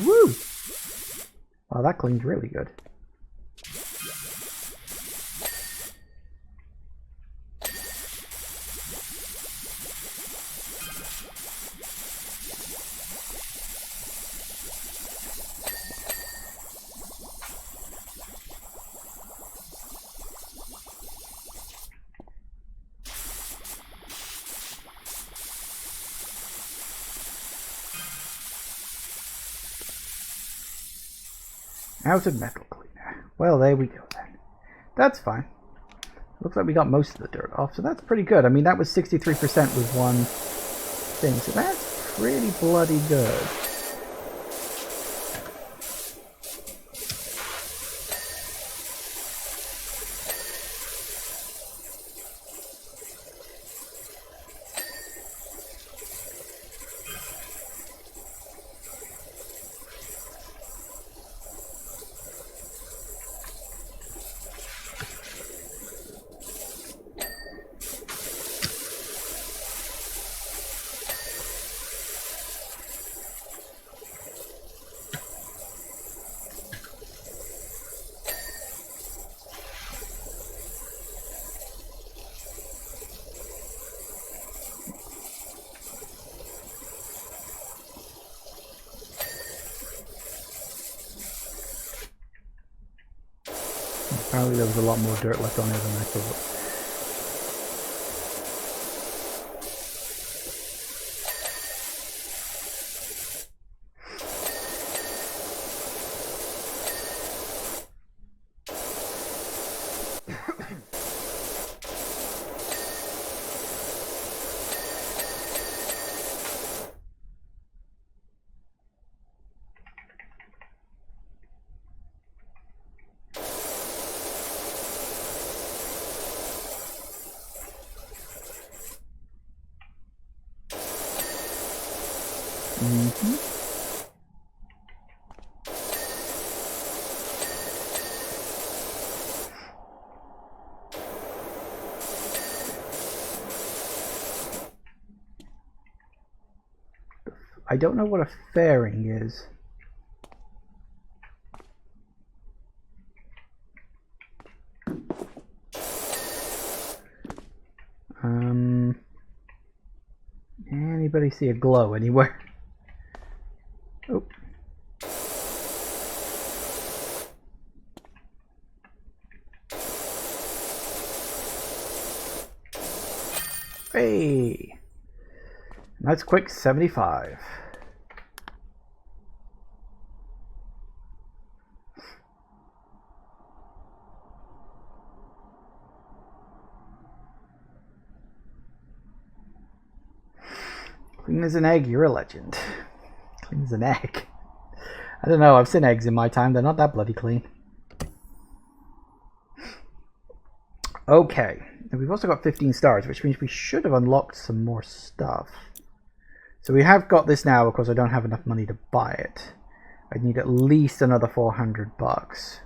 Woo! Wow, that cleans really good. Out of metal cleaner. Well, there we go then. That's fine. Looks like we got most of the dirt off, so that's pretty good. I mean, that was 63% with one thing, so that's pretty bloody good. Apparently there was a lot more dirt left on it than I thought. I don't know what a fairing is. Anybody see a glow anywhere? Oh. Hey! That's quick 75. Clean as an egg, you're a legend. Clean as an egg. I don't know, I've seen eggs in my time, they're not that bloody clean. Okay, and we've also got 15 stars, which means we should have unlocked some more stuff. So we have got this now, because I don't have enough money to buy it. I need at least another 400 bucks.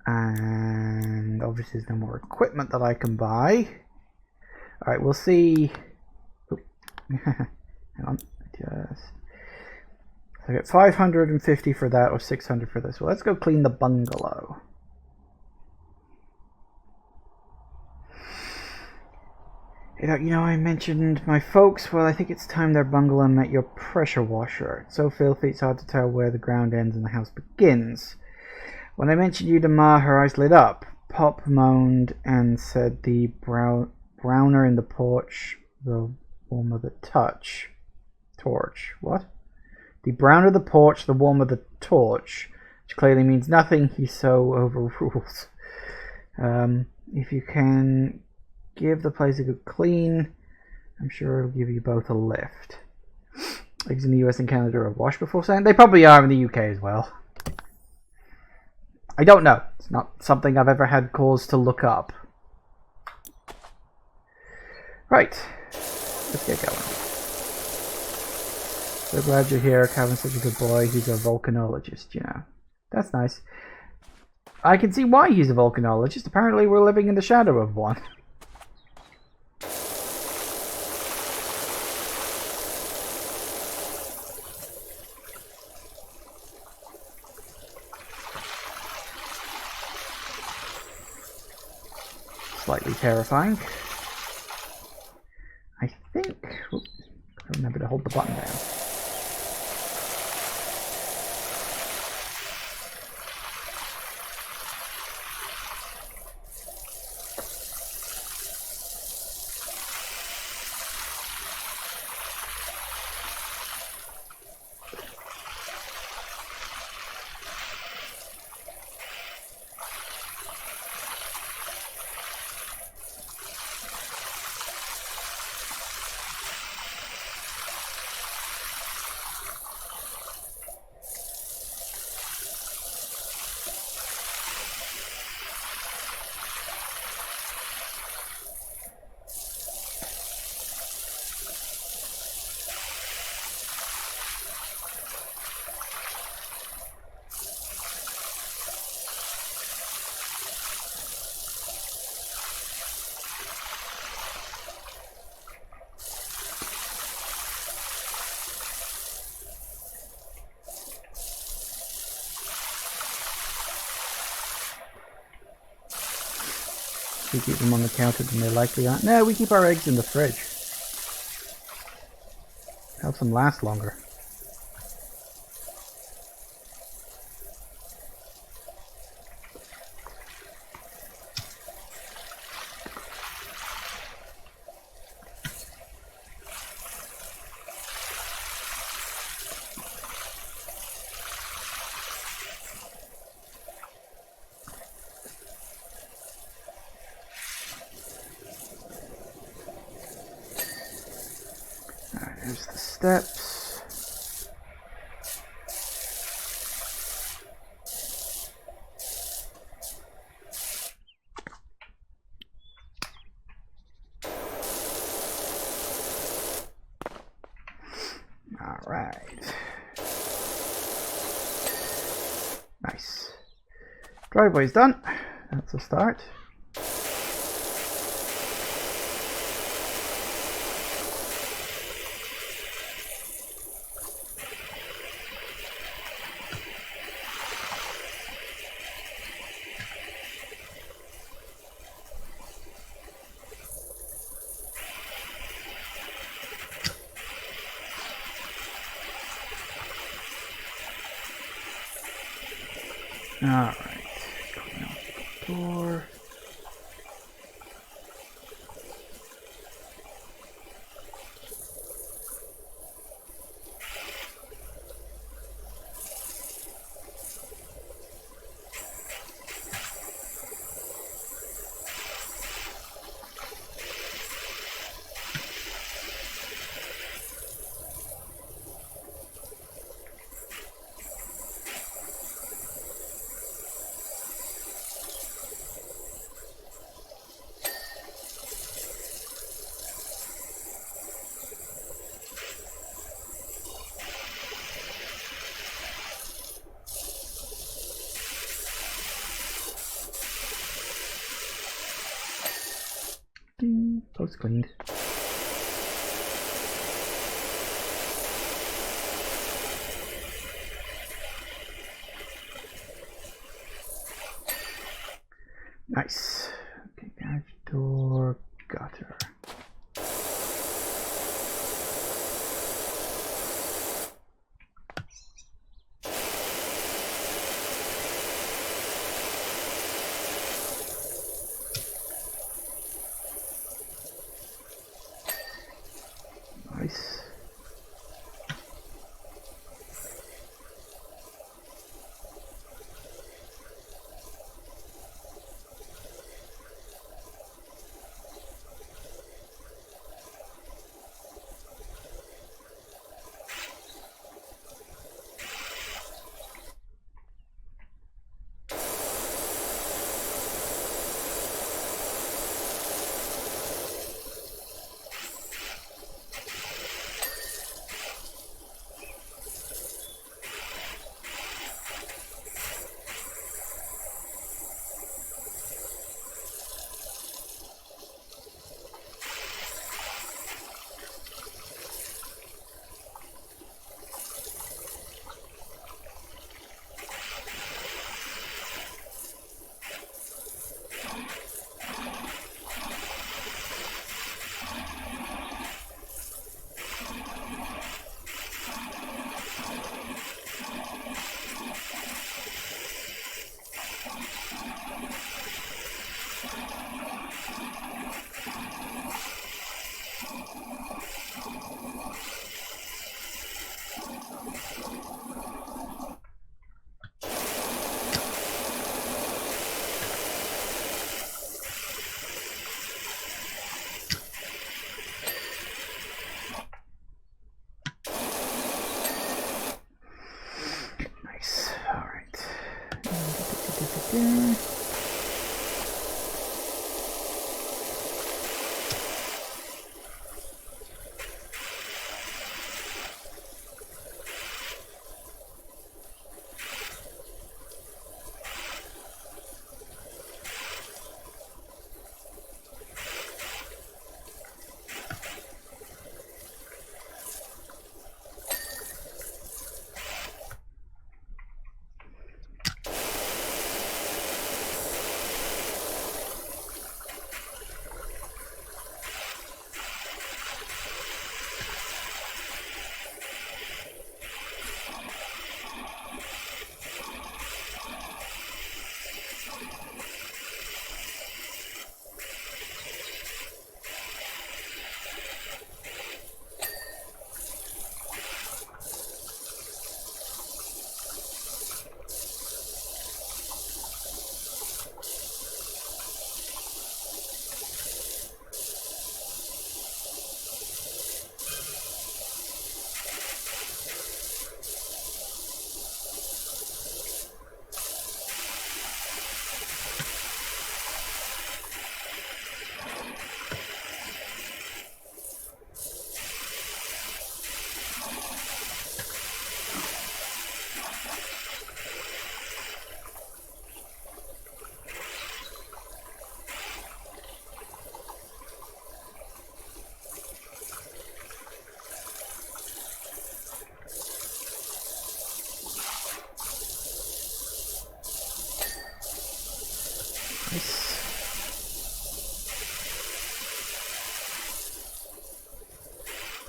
And obviously there's no more equipment that I can buy. Alright, we'll see. Hang on. Just... I get 550 for that, or 600 for this. Well, let's go clean the bungalow. You know, I mentioned my folks. Well, I think it's time their bungalow met your pressure washer. It's so filthy, it's hard to tell where the ground ends and the house begins. When I mentioned you to Ma, her eyes lit up. Pop moaned and said the browner in the porch, the warmer the torch. What? The browner the porch, the warmer the torch. Which clearly means nothing. He so overrules. If you can give the place a good clean, I'm sure it'll give you both a lift. Eggs in the US and Canada are washed before sale. They probably are in the UK as well. I don't know. It's not something I've ever had cause to look up. Right. Let's get going. So glad you're here. Calvin's such a good boy. He's a volcanologist, you know. That's nice. I can see why he's a volcanologist. Apparently we're living in the shadow of one. Slightly terrifying. I think... Oops, I remember to hold the button down. We keep them on the counter and they likely aren't. No, we keep our eggs in the fridge. Helps them last longer. Here's the steps. All right. Nice. Driveway's done. That's a start. Alright, clean out the door. cleaned. Nice. Okay, garage door, gutter. Nice.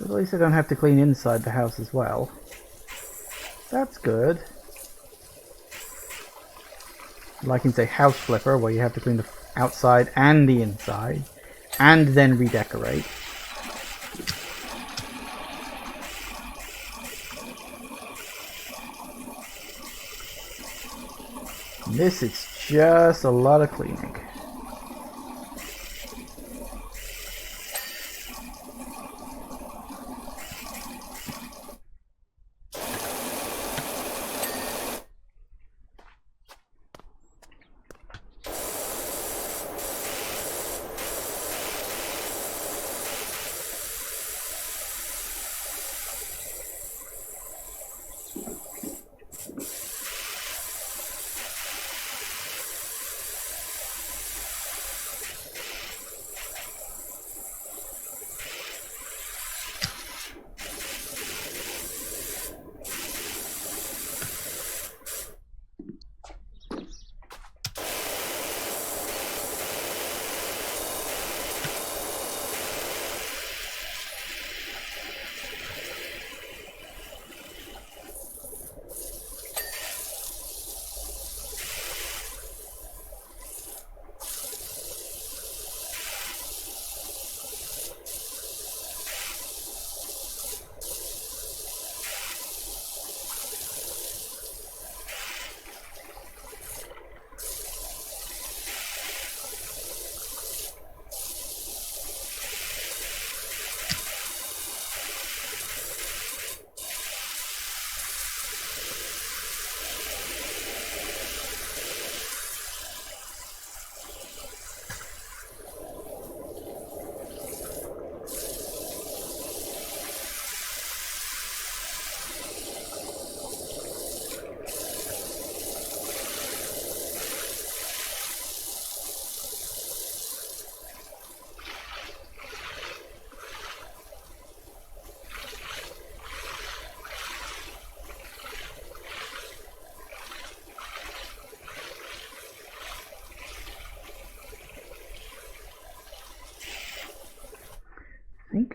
At least I don't have to clean inside the house as well. That's good. Like in, say, House Flipper, where you have to clean the outside and the inside, and then redecorate. This is just a lot of cleaning.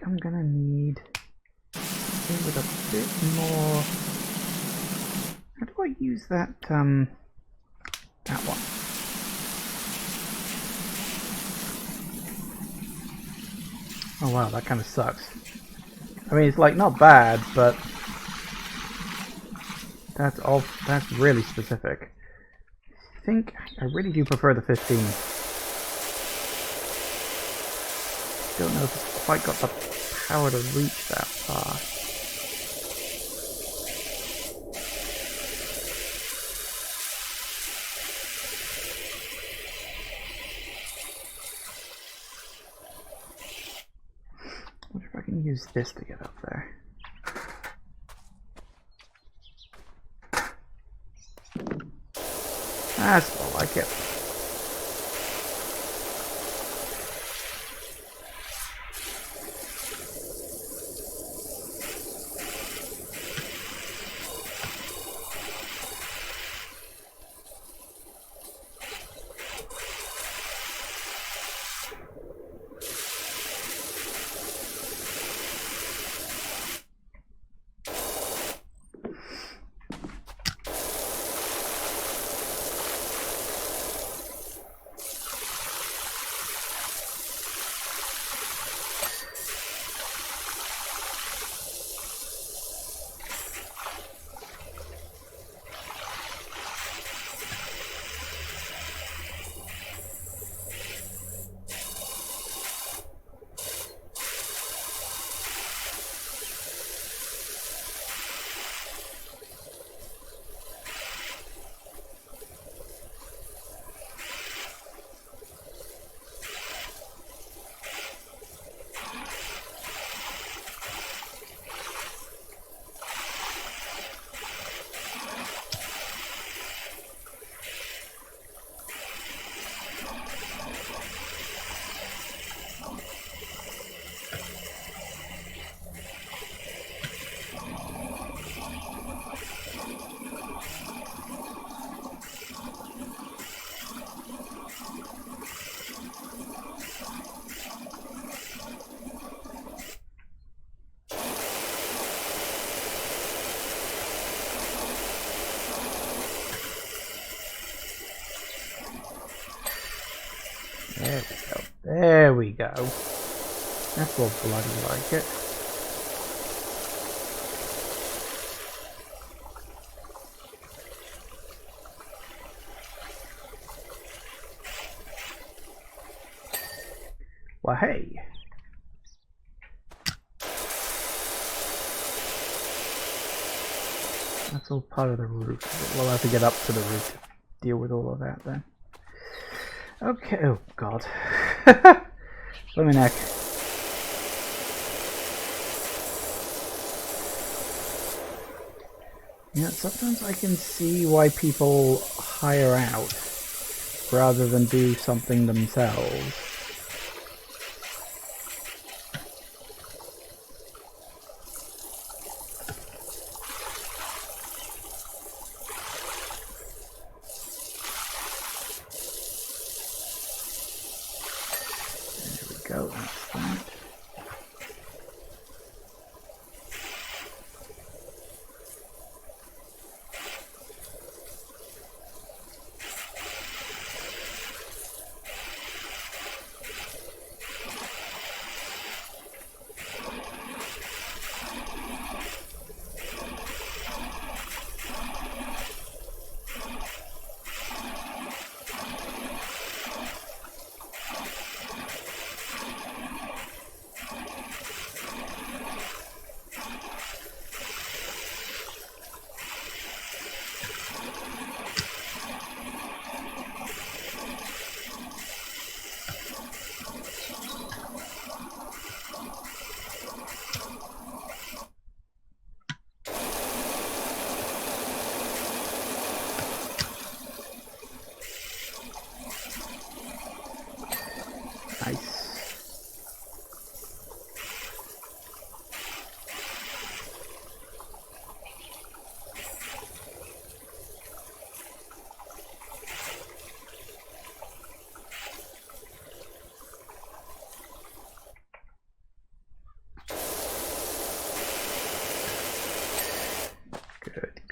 I'm gonna need something with a bit more. How do I use that that one? Oh wow, that kind of sucks. I mean, it's like not bad, but that's really specific. I think I really do prefer the 15. Don't know if it's quite got the power to reach that far. I wonder if I can use this to get up there. That's more like it. There we go. There we go. That's what bloody like it. Well, hey. That's all part of the roof. We'll have to get up to the roof to deal with all of that then. Okay, oh god. Let me neck. Yeah, sometimes I can see why people hire out rather than do something themselves. Go, that's that.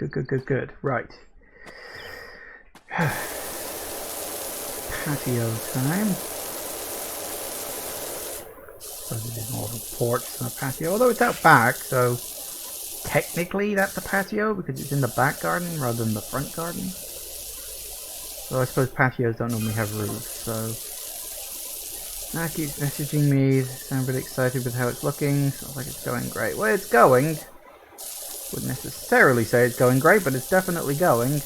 Good. Right. Patio time. Suppose it isn't all the ports and a patio, although it's out back, so technically that's a patio because it's in the back garden rather than the front garden. So I suppose patios don't normally have roofs, so... Now keeps messaging me, sound really excited with how it's looking, sounds like it's going great. Well, it's going. Wouldn't necessarily say it's going great, but it's definitely going.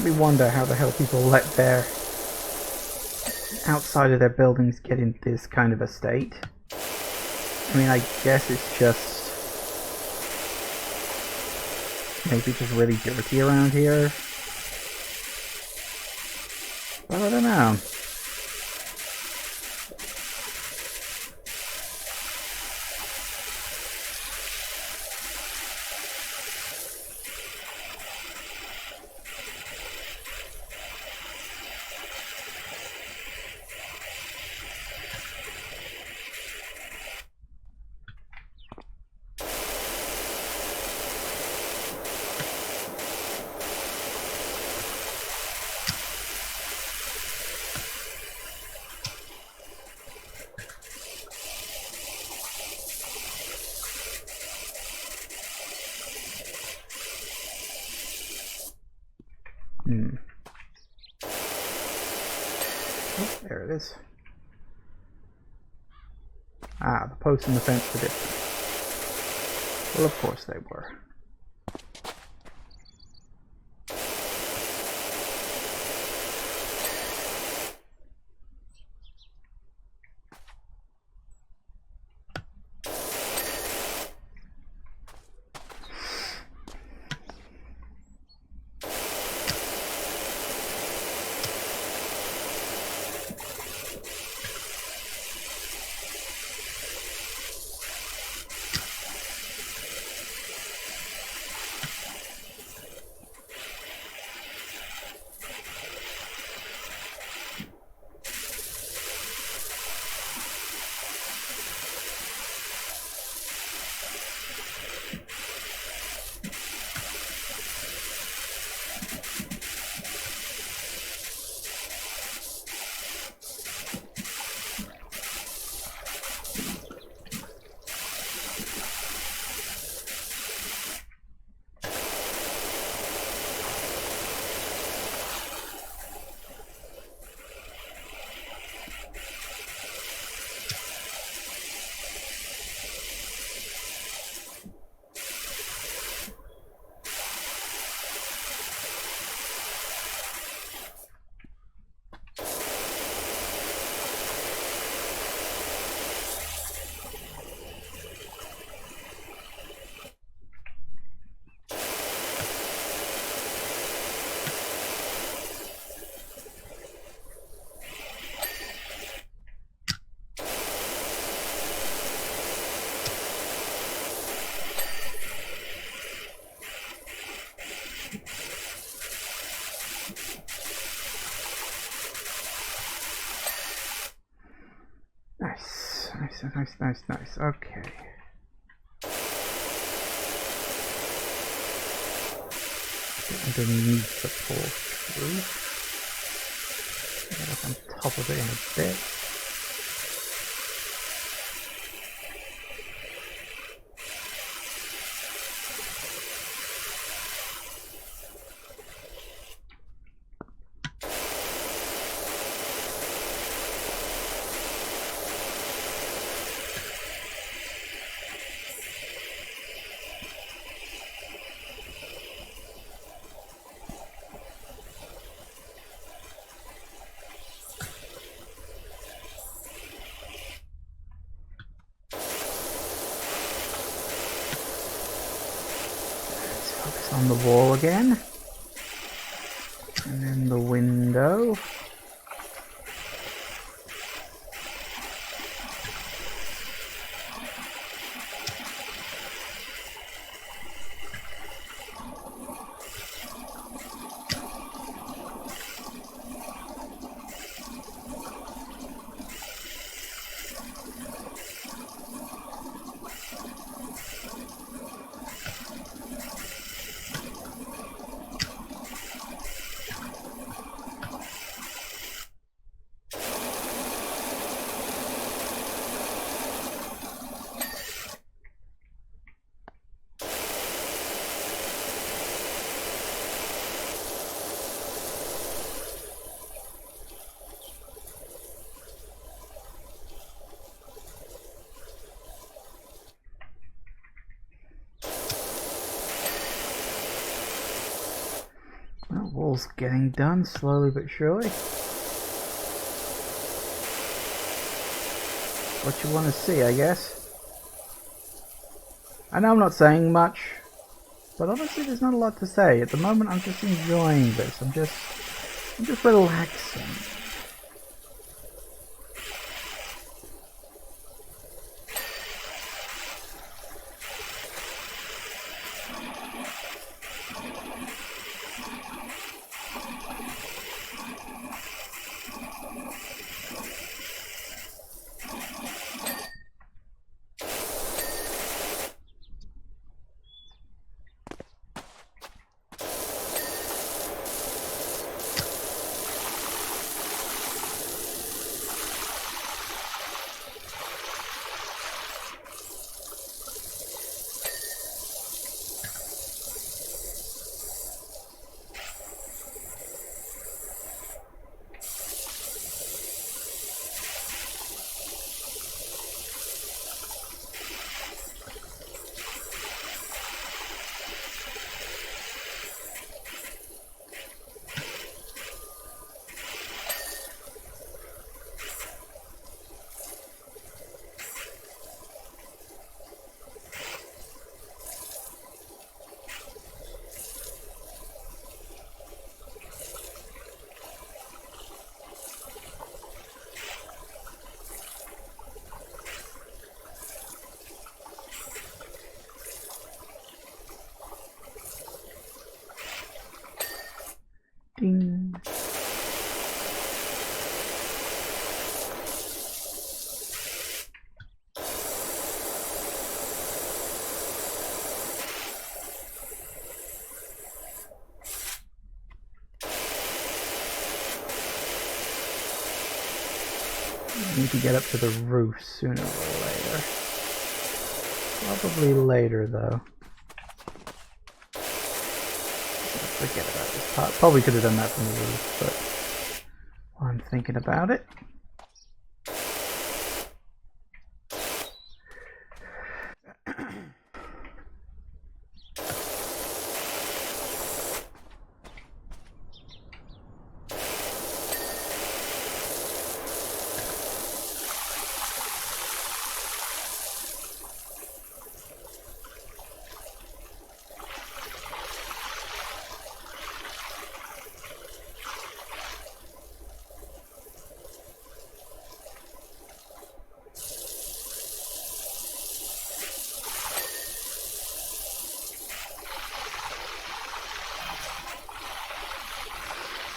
We wonder how the hell people let their outside of their buildings get in this kind of a state. I mean, I guess it's just maybe just really dirty around here. But I don't know. Oh, there it is. Ah, the posts and the fence were different. Well, of course they were. Nice. Okay. Underneath the porch roof. Get up on top of it in a bit. Focus on the wall again. And then the window. Well, wall's getting done slowly but surely. What you want to see, I guess. I know I'm not saying much, but honestly there's not a lot to say. At the moment I'm just enjoying this. I'm just relaxing. Ding. I need to get up to the roof sooner or later. Probably later though. Forget about this part. Probably could have done that from the roof, but while I'm thinking about it.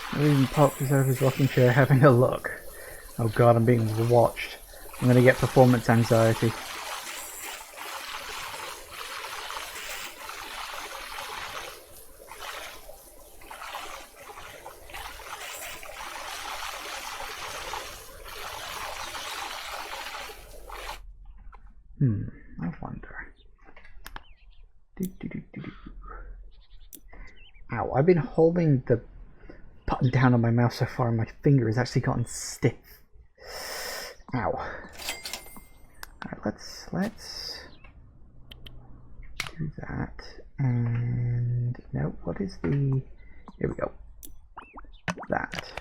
I even popped his over his rocking chair having a look. Oh god, I'm being watched. I'm gonna get performance anxiety. I wonder. Ow, I've been holding the button down on my mouse so far and my finger has actually gotten stiff. Ow. Alright, let's do that. And no, what is the... Here we go. That.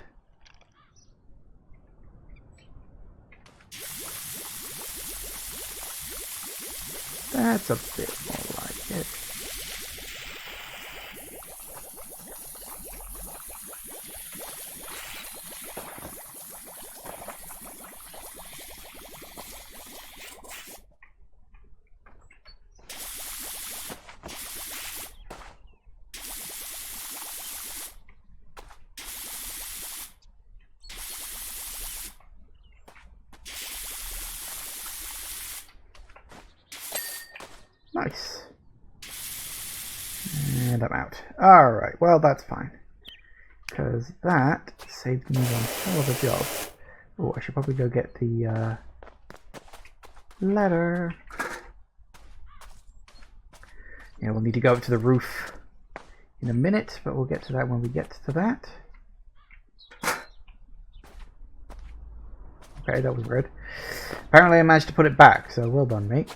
That's a bit more like it. Nice. And I'm out. Alright, well that's fine. Because that saved me one hell of a job. Oh, I should probably go get the ladder. Yeah, we'll need to go up to the roof in a minute, but we'll get to that when we get to that. Okay, that was weird. Apparently I managed to put it back, so well done, mate.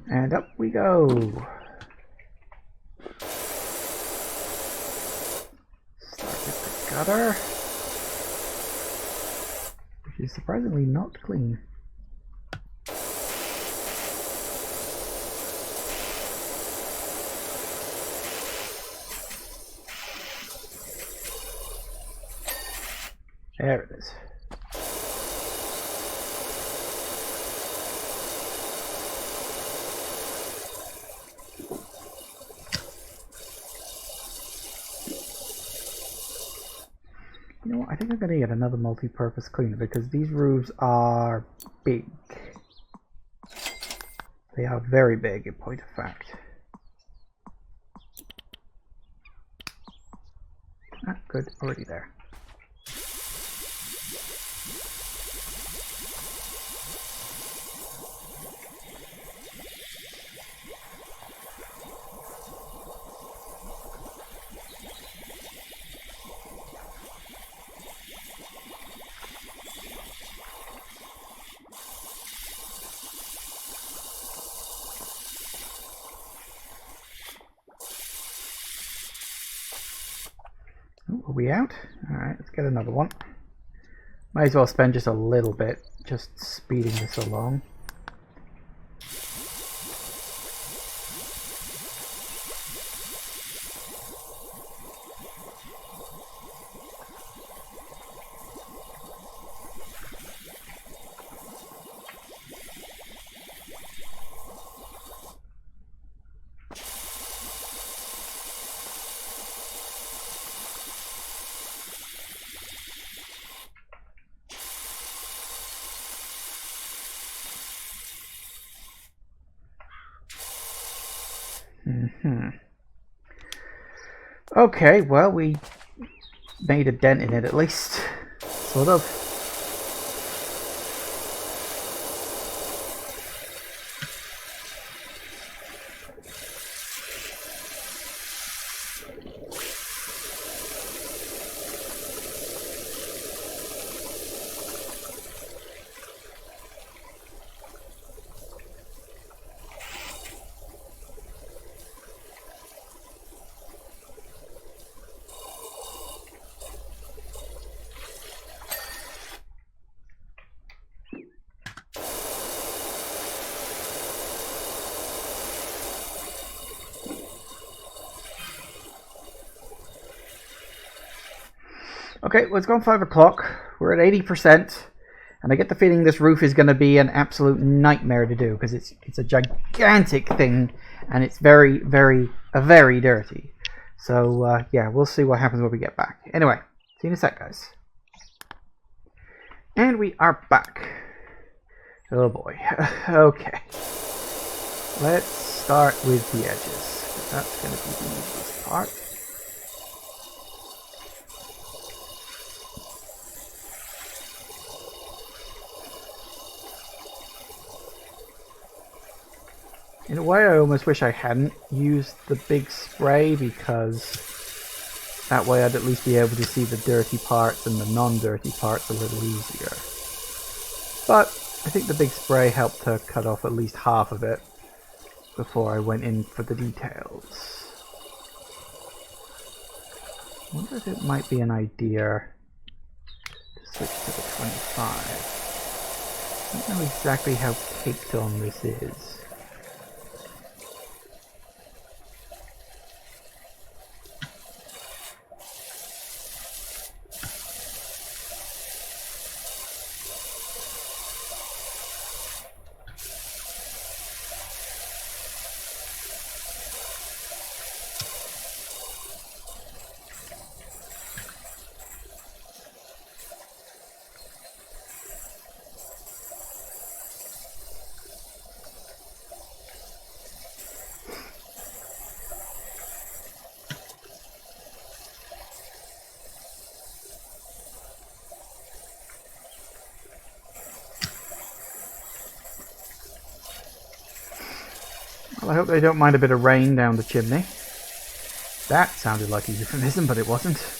And up we go. Start with the gutter, which is surprisingly not clean. There it is. You know what, I think I'm going to get another multi-purpose cleaner because these roofs are big. They are very big, in point of fact. Ah, good, already there. Are we out? Alright, let's get another one. Might as well spend just a little bit just speeding this along. Okay, well, we made a dent in it at least, sort of. Okay, well, it's gone 5 o'clock. We're at 80%. And I get the feeling this roof is going to be an absolute nightmare to do because it's a gigantic thing and it's very, very, very dirty. So, yeah, we'll see what happens when we get back. Anyway, see you in a sec, guys. And we are back. Oh boy. Okay. Let's start with the edges. That's going to be the easiest part. In a way, I almost wish I hadn't used the big spray because that way I'd at least be able to see the dirty parts and the non-dirty parts a little easier. But I think the big spray helped to cut off at least half of it before I went in for the details. I wonder if it might be an idea to switch to the 25. I don't know exactly how caked on this is. Well, I hope they don't mind a bit of rain down the chimney. That sounded like a euphemism, but it wasn't.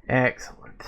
Excellent.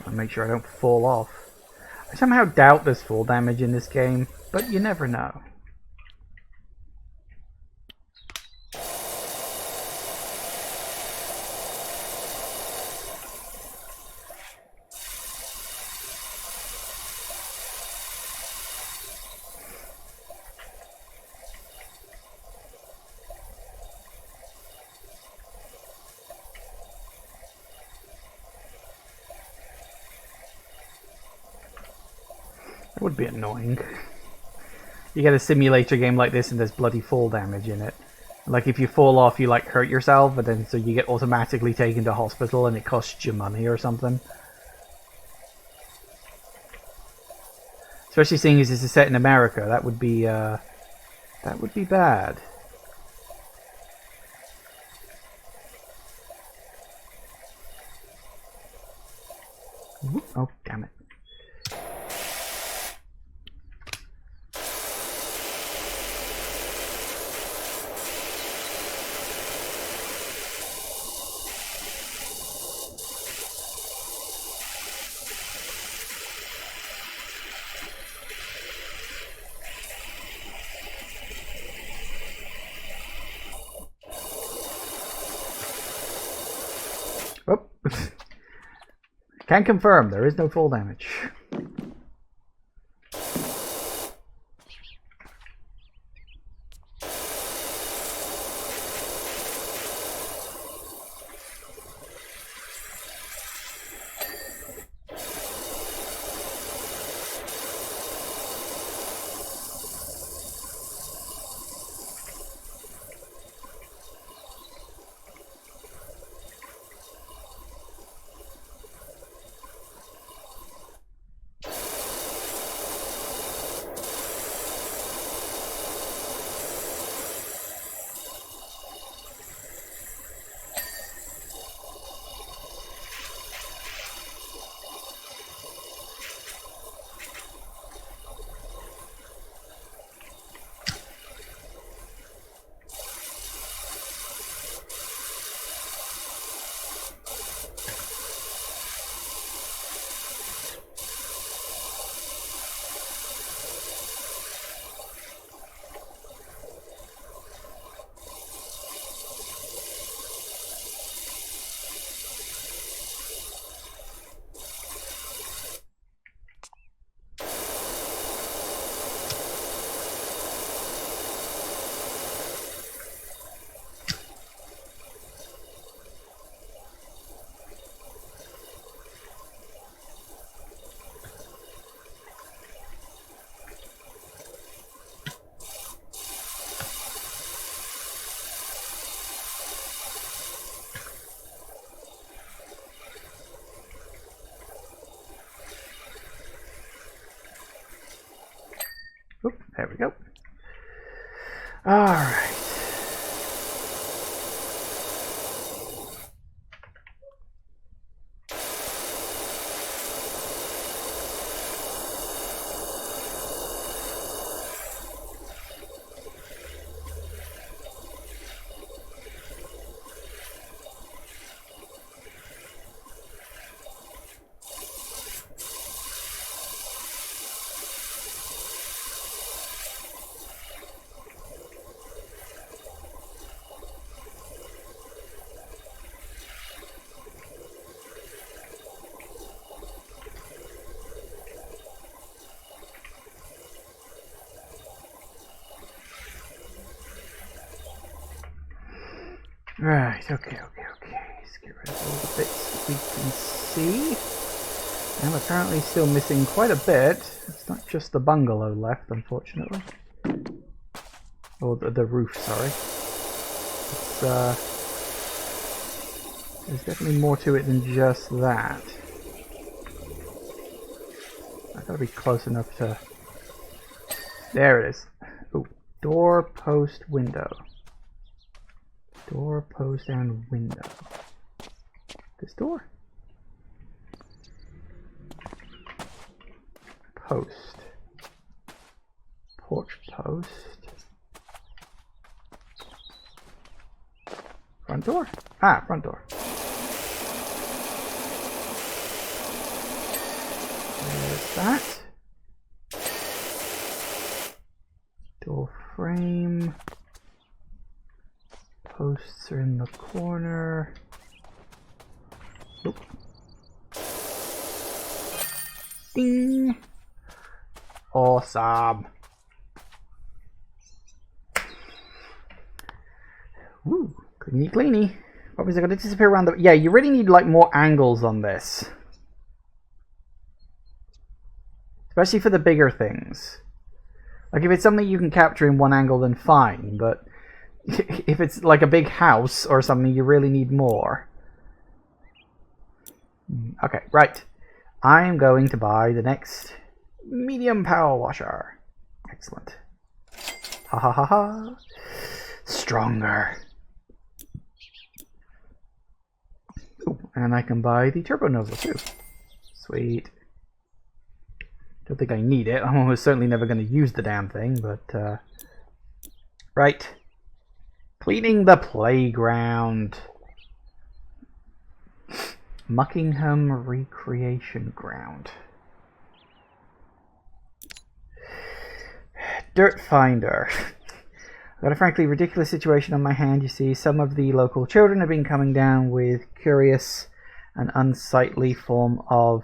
And make sure I don't fall off. I somehow doubt there's fall damage in this game, but you never know. That would be annoying. You get a simulator game like this and there's bloody fall damage in it. Like if you fall off, you like hurt yourself, but then so you get automatically taken to hospital and it costs you money or something. Especially seeing as this is set in America, that would be bad. Oh, damn it. Oh. Can confirm there is no fall damage. Oop, there we go. All right. Right, okay. Let's get rid of all the bits that we can see. I'm apparently still missing quite a bit. It's not just the bungalow left, unfortunately. Or the roof, sorry. It's, there's definitely more to it than just that. I've got to be close enough to... There it is. Ooh, door, post, window. Door, post, and window. This door? Post. Porch post. Front door? Ah, front door. There's that. Door frame. Posts are in the corner. Oop. Ding! Awesome! Woo! Cleany, cleany. What was I going to disappear around the... Yeah, you really need like more angles on this. especially for the bigger things. Like if it's something you can capture in one angle, then fine, but if it's like a big house or something, you really need more. Okay, right. I'm going to buy the next medium power washer. Excellent. Ha ha ha ha. Stronger. Ooh, and I can buy the turbo nozzle too. Sweet. Don't think I need it. I'm almost certainly never going to use the damn thing, but right. Cleaning the playground. Muckingham Recreation Ground. Dirt Finder. I've got a frankly ridiculous situation on my hand. You see, some of the local children have been coming down with curious and unsightly form of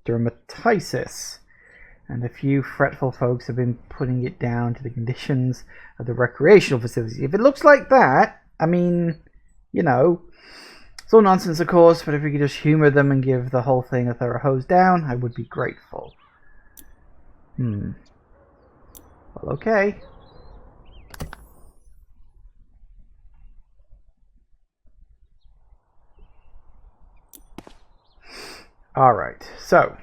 dermatitis. And a few fretful folks have been putting it down to the conditions of the recreational facilities. If it looks like that, I mean, you know, it's all nonsense, of course, but if we could just humor them and give the whole thing a thorough hose down, I would be grateful. Well, okay. Alright, so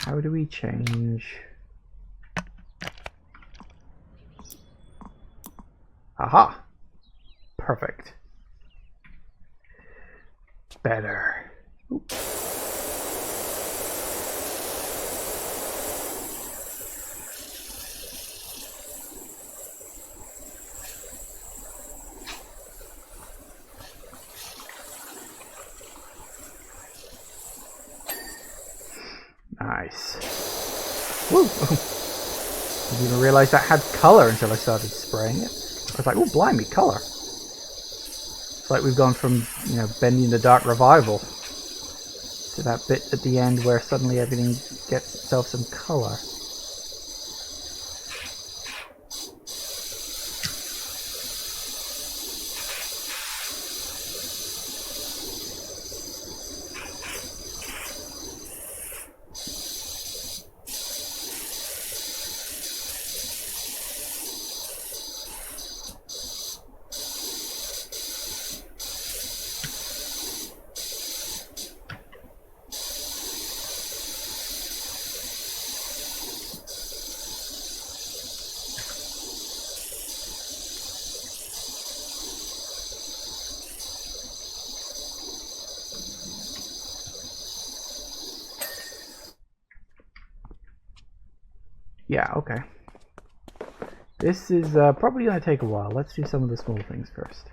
how do we change? Aha! Perfect. Better. Oops. Nice. Woo! I didn't even realize that had color until I started spraying it. I was like, oh, blimey, color. It's like we've gone from, you know, Bendy in the Dark Revival to that bit at the end where suddenly everything gets itself some color. Yeah, okay. This is probably going to take a while. Let's do some of the small things first.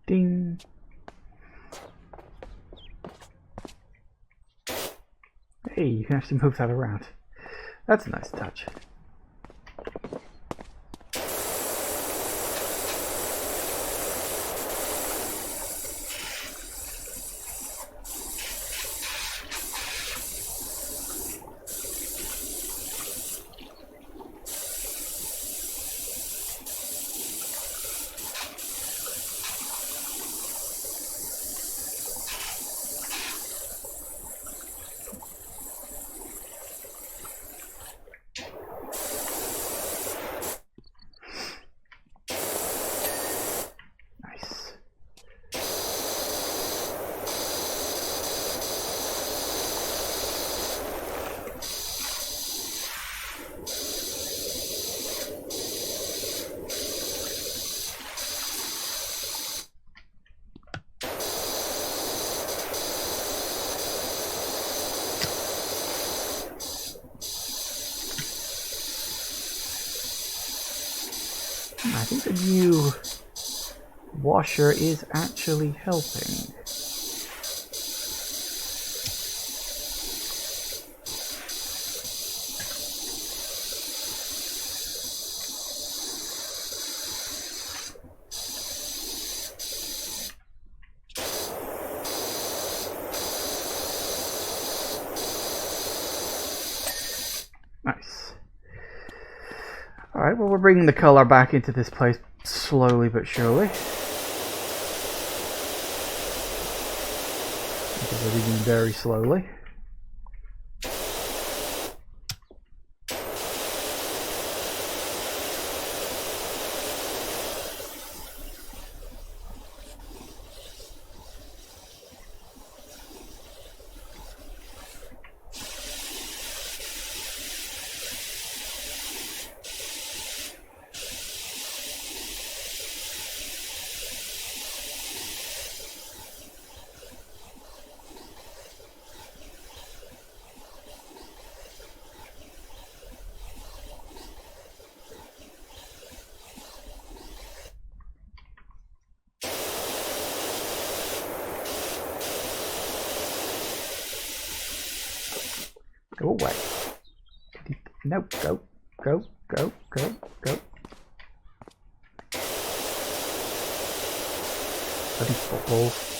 Ding. Hey, you can actually move that around. That's a nice touch. think the new washer is actually helping. Nice. Alright, well, we're bringing the color back into this place slowly but surely. Everything very slowly. Go away. No, go, go, go, go, go. Bloody footballs.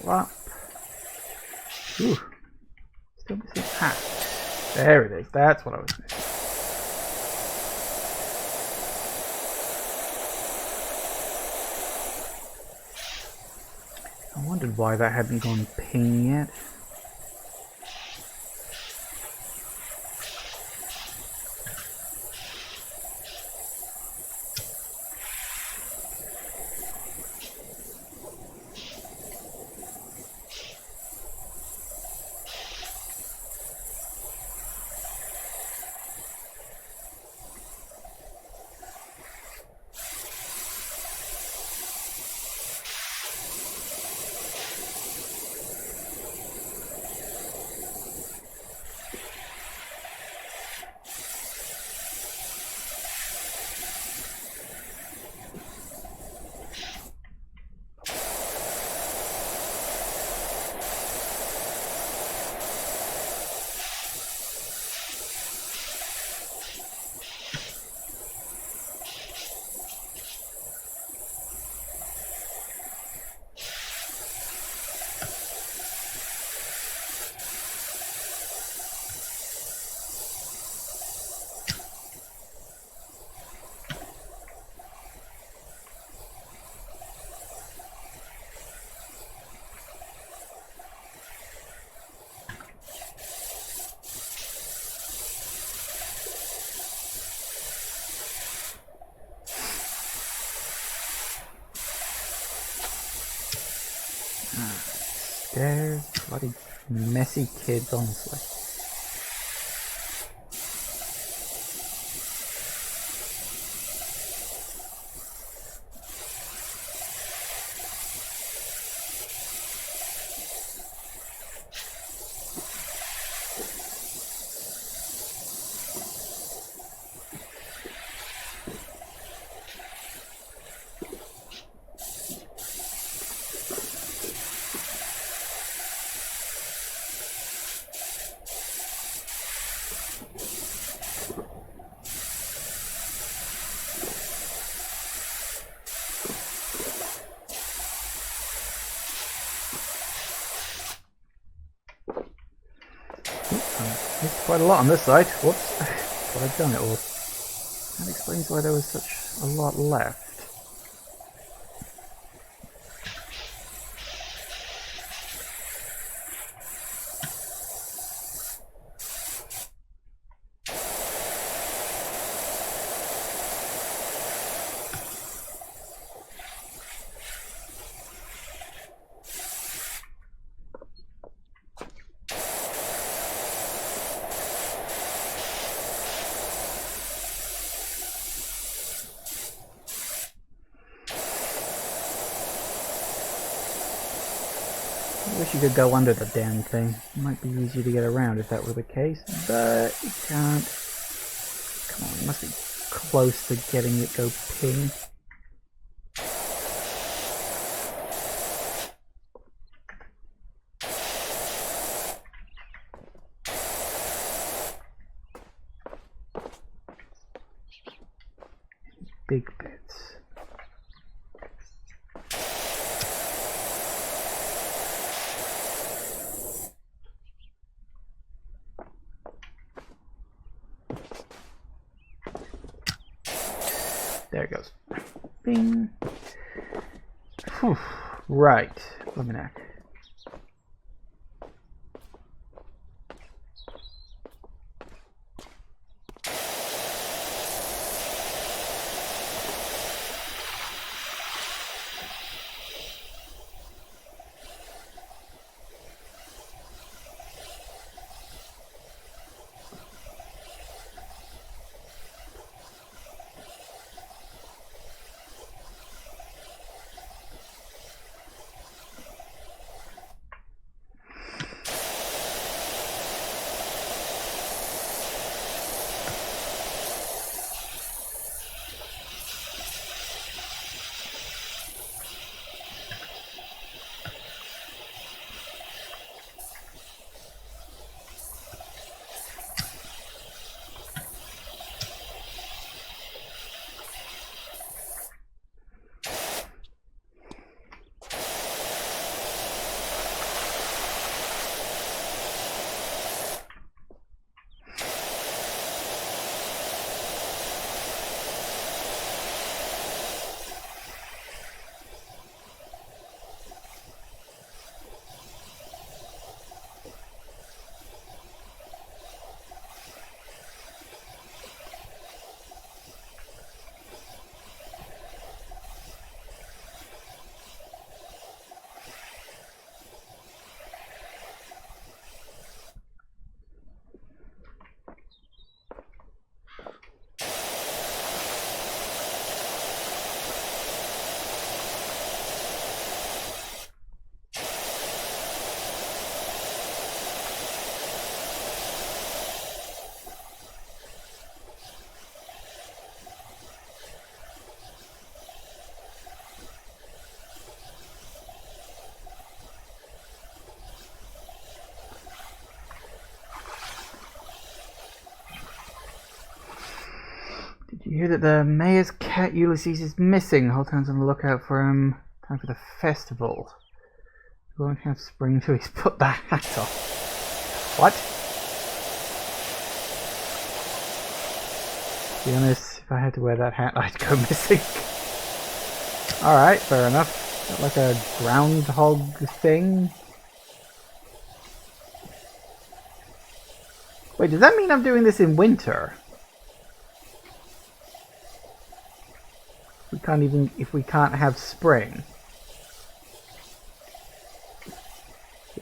up. Ooh. Still missing half. There it is. That's what I was missing. I wondered why that hadn't gone ping yet. There's bloody messy kids, honestly. Missed quite a lot on this side. Whoops. Thought I'd done it all. That explains why there was such a lot left. I wish you could go under the damn thing. It might be easier to get around if that were the case, but you can't. Come on, you must be close to getting it go ping. Big bits. There it goes. Bing. Whew. Right. Luminac. Do you hear that the mayor's cat Ulysses is missing? The whole town's on the lookout for him. Time for the festival. We won't have spring till he's put that hat off. What? To be honest, if I had to wear that hat, I'd go missing. Alright, fair enough. Got like a groundhog thing. Wait, does that mean I'm doing this in winter? We can't even, if we can't have spring.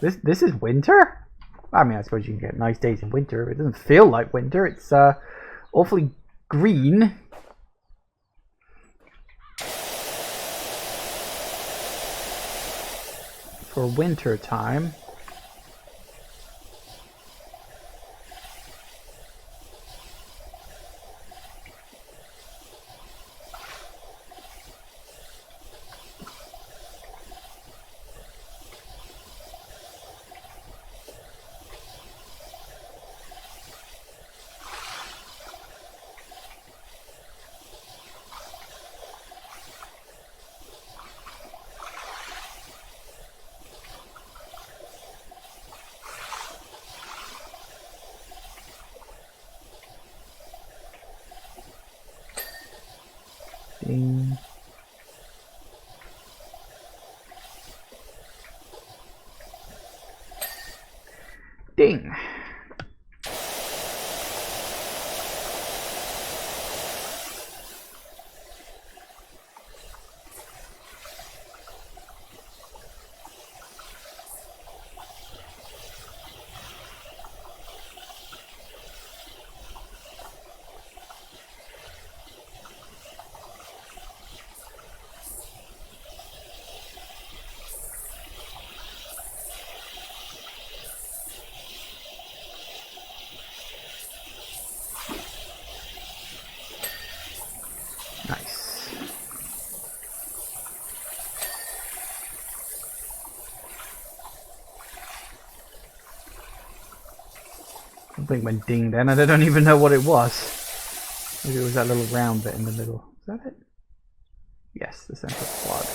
This is winter? I mean, I suppose you can get nice days in winter, but it doesn't feel like winter. It's awfully green. For winter time. Ding. Ding. Nice. Something went ding then, and I don't even know what it was. Maybe it was that little round bit in the middle. Is that it? Yes, the central plug.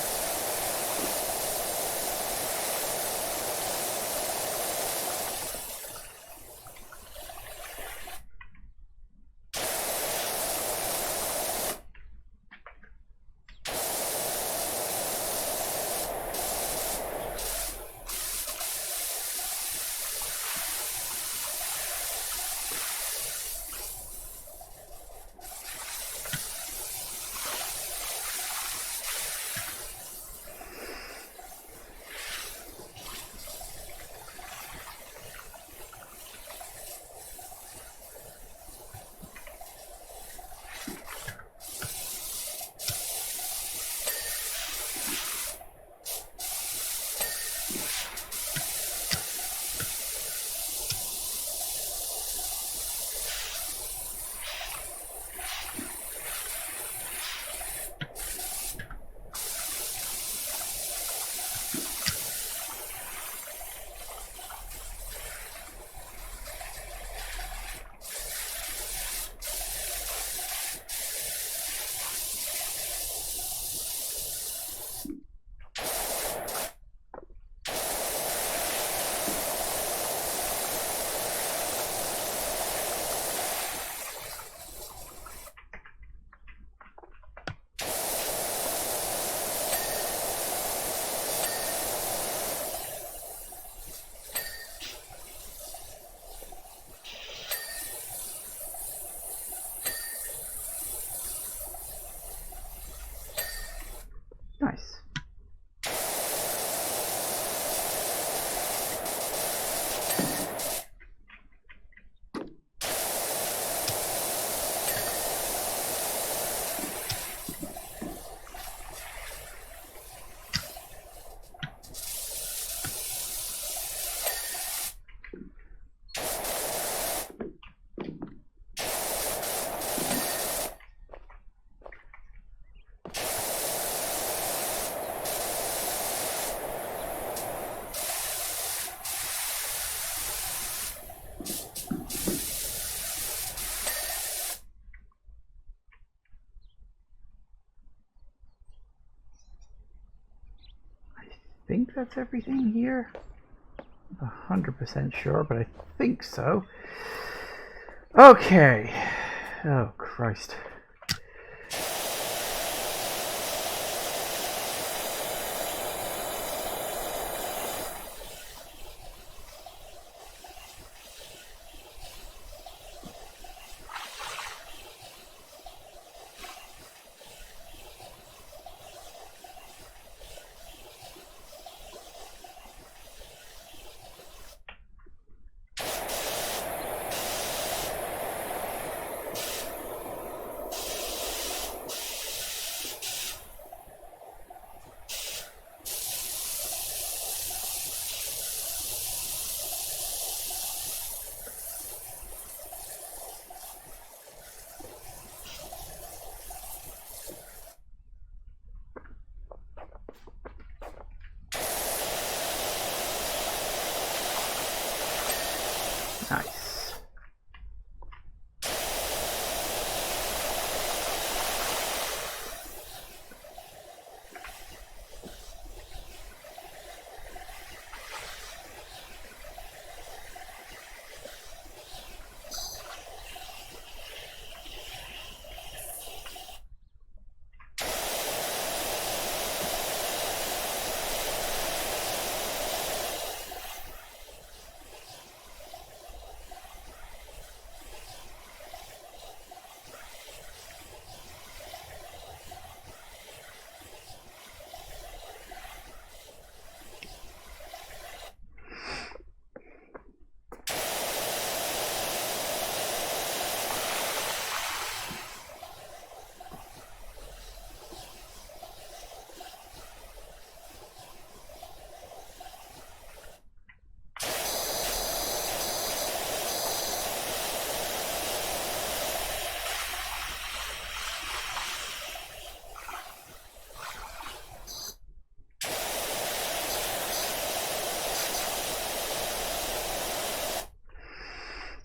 think that's everything here. 100% sure, but I think so. Okay. Oh, Christ. Nice.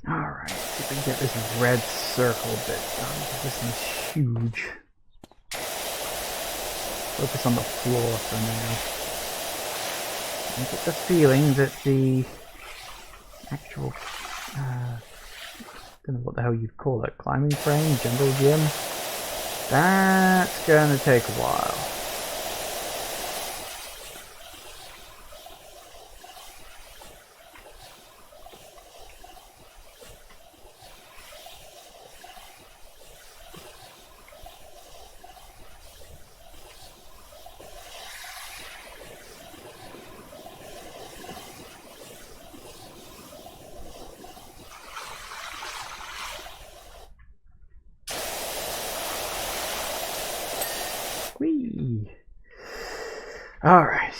Alright, see if we can get this red circle bit done, because this thing's huge. Focus on the floor for now. I get the feeling that the actual, don't know what the hell you'd call it, climbing frame, jungle gym, that's gonna take a while. Whee! All right.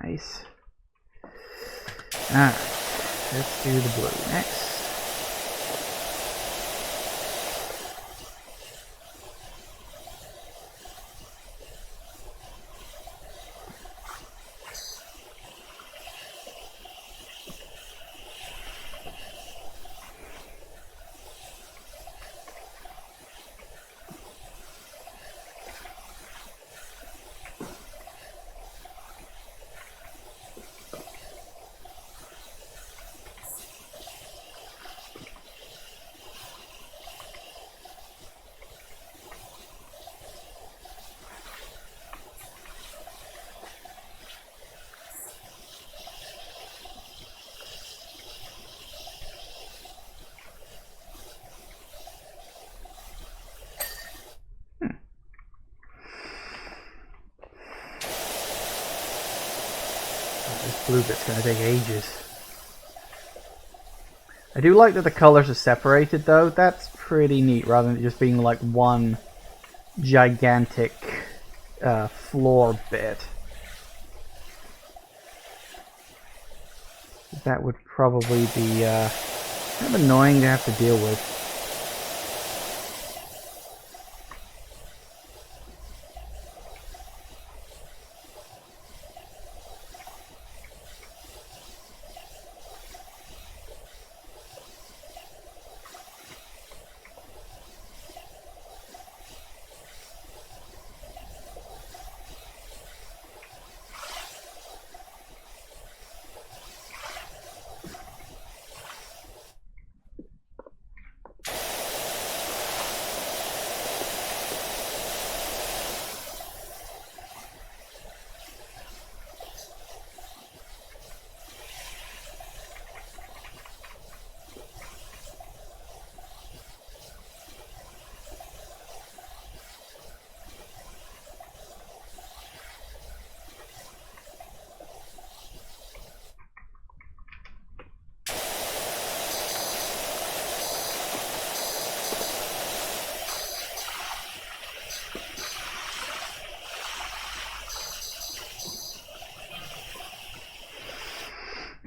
Nice. Alright, let's do the blue next. This blue bit's gonna take ages. I do like that the colors are separated though. That's pretty neat, rather than just being like one gigantic floor bit. That would probably be kind of annoying to have to deal with.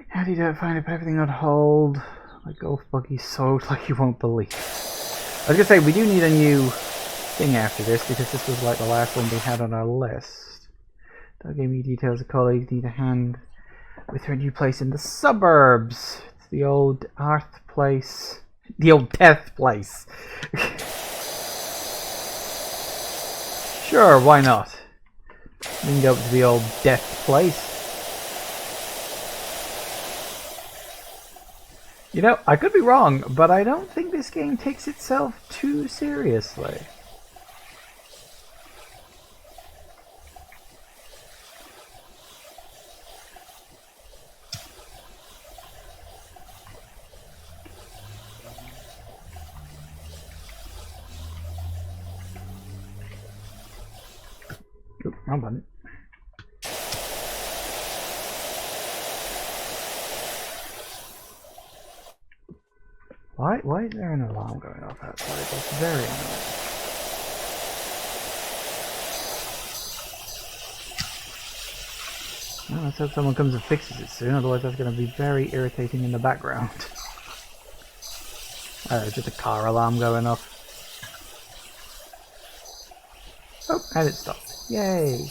How do you find everything on hold? My golf buggy sold like you won't believe. I was gonna say, we do need a new thing after this, because this was like the last one we had on our list. Doug gave me details of colleagues need a hand with her new place in the suburbs. It's the old Earth place. The old Death place. Sure, why not? We can go to the old Death place. You know, I could be wrong, but I don't think this game takes itself too seriously. Oop, wrong button. Why is there an alarm going off outside? That's very annoying. Well, let's hope someone comes and fixes it soon, otherwise that's going to be very irritating in the background. Just a car alarm going off. Oh, and it stopped. Yay!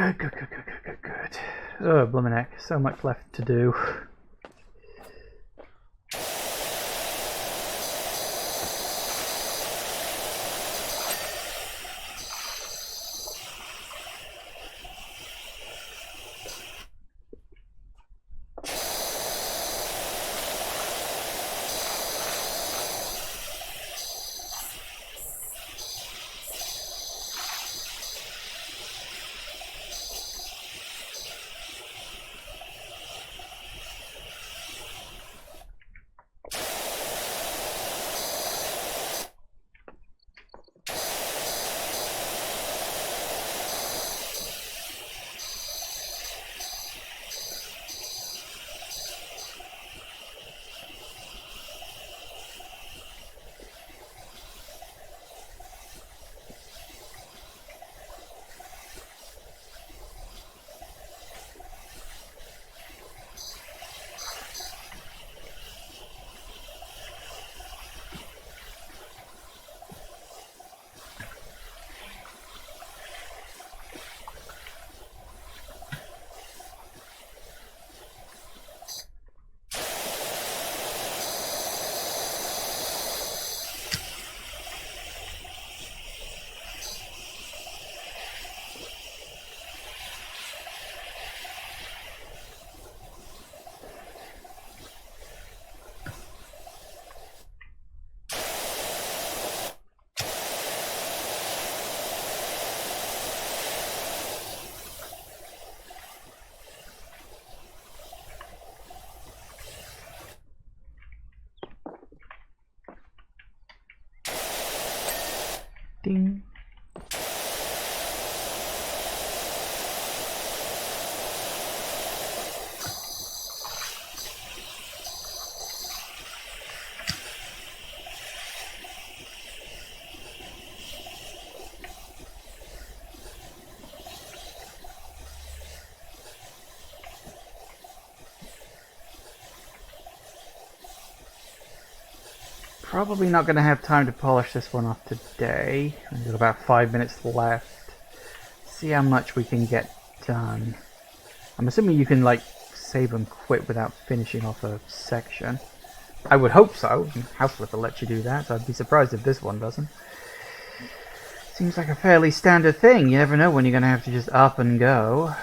Good, good, good, good, good, good, good. Oh, bloomin' heck, so much left to do. Ding. Probably not going to have time to polish this one off today. We've got about 5 minutes left. See how much we can get done. I'm assuming you can like save and quit without finishing off a section. I would hope so. House Flipper lets you do that, so I'd be surprised if this one doesn't. Seems like a fairly standard thing. You never know when you're going to have to just up and go.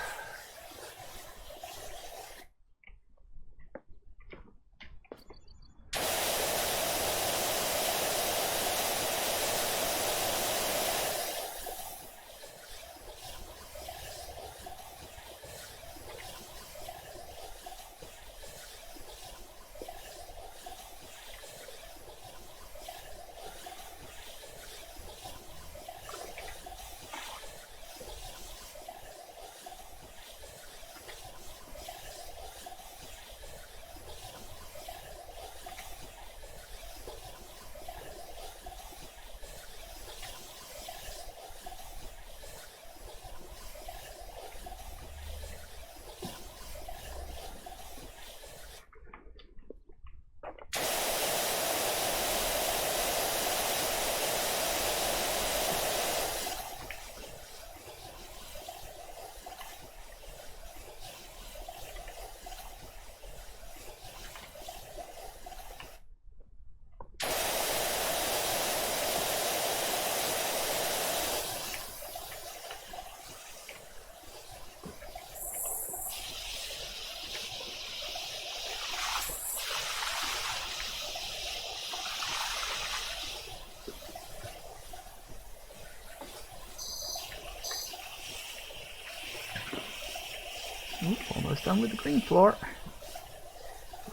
Ooh, almost done with the green floor.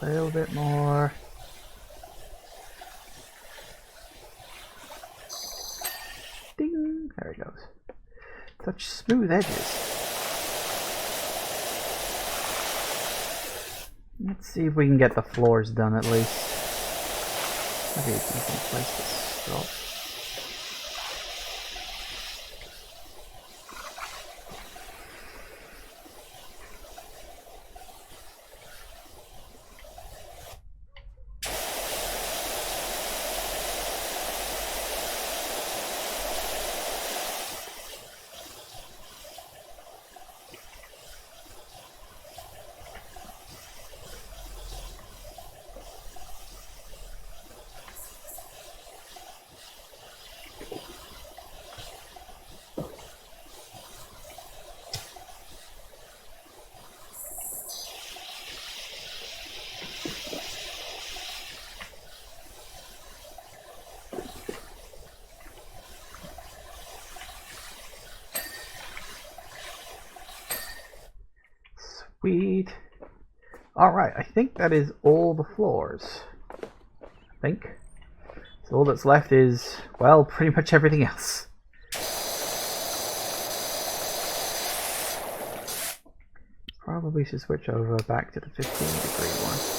A little bit more. Ding! There it goes. Such smooth edges. Let's see if we can get the floors done at least. Maybe we can place this stop. Sweet. Alright, I think that is all the floors. I think. So all that's left is, well, pretty much everything else. Probably should switch over back to the 15-degree one.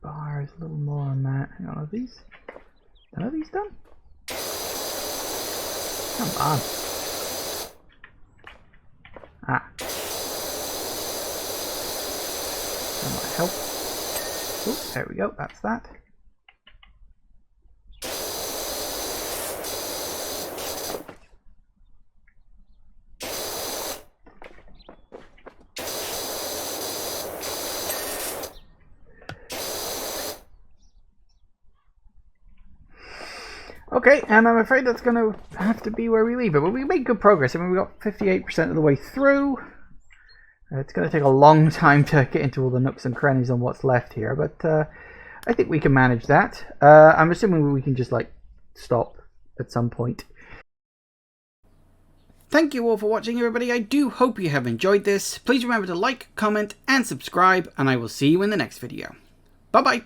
Bars, a little more on that. Hang on, are these? None of these done? Come on. Ah. That might help. Oh, there we go, that's that. Okay, and I'm afraid that's going to have to be where we leave it. But we made good progress. I mean, we got 58% of the way through. It's going to take a long time to get into all the nooks and crannies on what's left here. But I think we can manage that. I'm assuming we can just, like, stop at some point. Thank you all for watching, everybody. I do hope you have enjoyed this. Please remember to like, comment, and subscribe. And I will see you in the next video. Bye-bye.